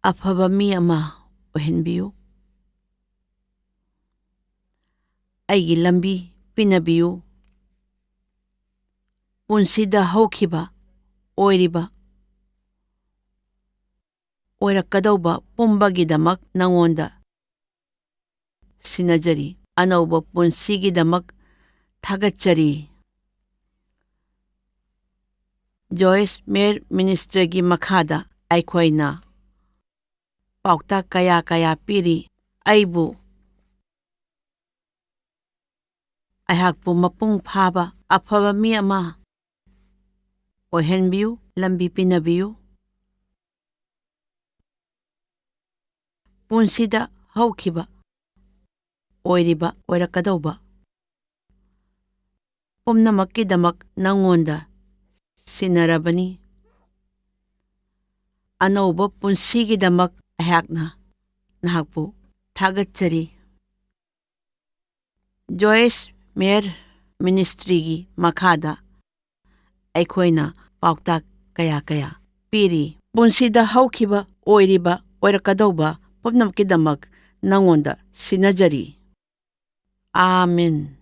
ꯑꯐꯕ ꯃꯤ ꯑꯃ ꯑꯣꯏꯍꯟꯕꯤꯌꯨ꯫ ꯑꯩꯒꯤ ꯂꯝꯕꯤ ꯄꯤꯅꯕꯤꯌꯨ꯫ ꯄꯨꯟꯁꯤꯗ ꯍꯧꯈꯤꯕ, ꯑꯣꯏꯔꯤꯕ, ꯑꯣꯏꯔꯛꯀꯗꯧꯕ ꯄꯨꯝꯕꯒꯤꯗꯃꯛ ꯅꯉꯣꯟꯗ ꯁꯤꯟꯅꯖꯔꯤ꯫ ꯑꯅꯧꯕ ꯄꯨꯟꯁꯤꯒꯤꯗꯃꯛ ꯊꯥꯒꯠꯆꯔꯤ꯫ ꯖꯣꯏꯁ ꯃꯦꯌꯔ ꯃꯤꯅꯤꯁꯇ꯭ꯔꯤꯒꯤ ꯃꯈꯥꯗ ꯑꯩꯈꯣꯏꯅ ꯄꯥꯎꯇꯥꯛ ꯀꯌꯥ ꯀꯌꯥ ꯄꯤꯔꯤ꯫ ꯑꯩꯍꯥꯛꯄꯨ ꯃꯄꯨꯡ ꯐꯥꯕ ꯑꯐꯕ ꯃꯤ ꯑꯃ ꯑꯣꯏꯍꯟꯕꯤꯌꯨ, ꯂꯝꯕꯤ ꯄꯤꯅꯕꯤꯌꯨ꯫ ꯄꯨꯟꯁꯤꯗ ꯍꯧꯈꯤꯕ, ꯑꯣꯏꯔꯤꯕ, ꯑꯣꯏꯔꯛꯀꯗꯧꯕ ꯄꯨꯝꯅꯃꯛꯀꯤꯗꯃꯛ ꯅꯉꯣꯟꯗ ꯁꯤꯟꯅꯔꯕꯅꯤ꯫ ꯑꯅꯧꯕ ꯄꯨꯟꯁꯤꯒꯤꯗꯃꯛ ꯑꯩꯍꯥꯛꯅ ꯅꯍꯥꯛꯄꯨ ꯊꯥꯒꯠꯆꯔꯤ꯫ ꯖꯣꯏꯁ ꯃꯦꯌꯔ ꯃꯤꯅꯤꯁꯇ꯭ꯔꯤꯒꯤ ꯃꯈꯥꯗ ꯑꯩꯈꯣꯏꯅ ꯄꯥꯎꯇꯥꯛ ꯀꯌꯥ ꯄꯤꯔꯤ꯫ ꯄꯨꯟꯁꯤꯗ ꯍꯧꯈꯤꯕ ꯑꯣꯏꯔꯤꯕ ꯑꯣꯏꯔꯛꯀꯗꯧꯕ ꯄꯨꯝꯅꯃꯛꯀꯤꯗꯃꯛ ꯅꯉꯣꯟꯗ ꯁꯤꯟꯅꯖꯔꯤ꯫ ꯑꯥꯃꯦꯟ꯫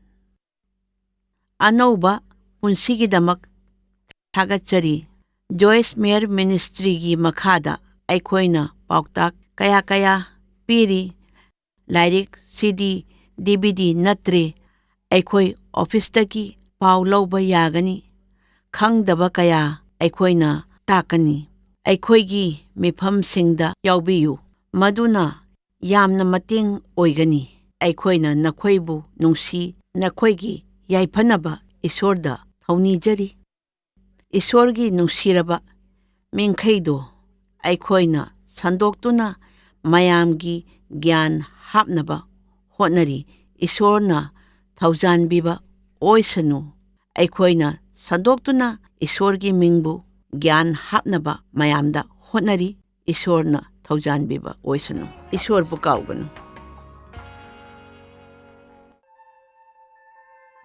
ꯑꯅꯧꯕ ꯄꯨꯟꯁꯤꯒꯤꯗꯃꯛ ꯊꯥꯒꯠꯆꯔꯤ꯫ ꯖꯣꯏꯁ ꯃꯦꯌꯔ ꯃꯤꯅꯤꯁꯇ꯭ꯔꯤꯒꯤ ꯃꯈꯥꯗ ꯑꯩꯈꯣꯏꯅ ꯄꯥꯎꯇꯥꯛ ꯀꯌꯥ ꯄꯤꯔꯤ꯫ ꯂꯥꯏꯔꯤꯛ, CD, DVD ꯅꯠꯇ꯭ꯔꯦ ꯑꯩꯈꯣꯏ ꯑꯣꯐꯤꯁꯇꯒꯤ ꯄꯥꯎ ꯂꯧꯕ ꯌꯥꯒꯅꯤ꯫ ꯈꯪꯗꯕ ꯀꯌꯥ ꯑꯩꯈꯣꯏꯅ ꯇꯥꯛꯀꯅꯤ꯫ ꯑꯩꯈꯣꯏꯒꯤ ꯃꯤꯐꯝꯁꯤꯡꯗ ꯌꯥꯎꯕꯤꯌꯨ, ꯃꯗꯨꯅ ꯌꯥꯝꯅ ꯃꯇꯦꯡ ꯑꯣꯏꯒꯅꯤ꯫ ꯑꯩꯈꯣꯏꯅ ꯅꯈꯣꯏꯕꯨ ꯅꯨꯡꯁꯤ, ꯅꯈꯣꯏꯒꯤ ꯌꯥꯏꯐꯅꯕ ꯏꯁ꯭ꯋꯔꯗ ꯊꯧꯅꯤꯖꯔꯤ꯫ ꯏꯁ꯭ꯋꯔꯒꯤ ꯅꯨꯡꯁꯤꯔꯕ ꯃꯤꯡꯈꯩꯗꯣ ꯑꯩꯈꯣꯏꯅ ꯁꯟꯗꯣꯛꯇꯨꯅ ꯃꯌꯥꯝꯒꯤ ꯒ꯭ꯌꯥꯟ ꯍꯥꯞꯅꯕ ꯍꯣꯠꯅꯔꯤ꯫ ꯏꯁ꯭ꯋꯔꯅ ꯊꯧꯖꯥꯟꯕꯤꯕ ꯑꯣꯏꯁꯅꯨ꯫ ꯑꯩꯈꯣꯏꯅ ꯁꯟꯗꯣꯛꯇꯨꯅ ꯏꯁ꯭ꯋꯔꯒꯤ ꯃꯤꯡꯕꯨ ꯒ꯭ꯌꯥꯟ ꯍꯥꯞꯅꯕ ꯃꯌꯥꯝꯗ ꯍꯣꯠꯅꯔꯤ꯫ ꯏꯁ꯭ꯋꯔꯅ ꯊꯧꯖꯥꯟꯕꯤꯕ ꯑꯣꯏꯁꯅꯨ꯫ ꯏꯁ꯭ꯋꯔꯕꯨ ꯀꯥꯎꯒꯅꯨ꯫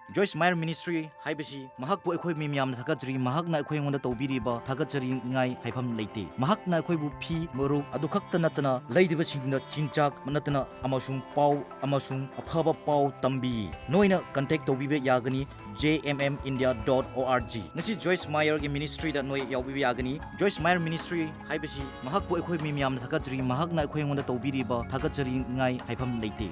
Joyce Meyer Ministry haibasi mahakpu akhoi mi miyam thakajri mahakna akhoi ngonda tawbiriba thakajri ngai haifam leite mahakna akhoi bu phi moru adu khakta natana leidiba singna chingchak manatana amasung pau amasung aphaba pau tambi noina contact tawbibe yagani jmmindia.org ngasi Joyce Meyer gi ministry da noi yawbibe yagani Joyce Meyer Ministry haibasi mahakpu akhoi mi miyam thakajri mahakna akhoi ngonda tawbiriba thakajri ngai haifam leite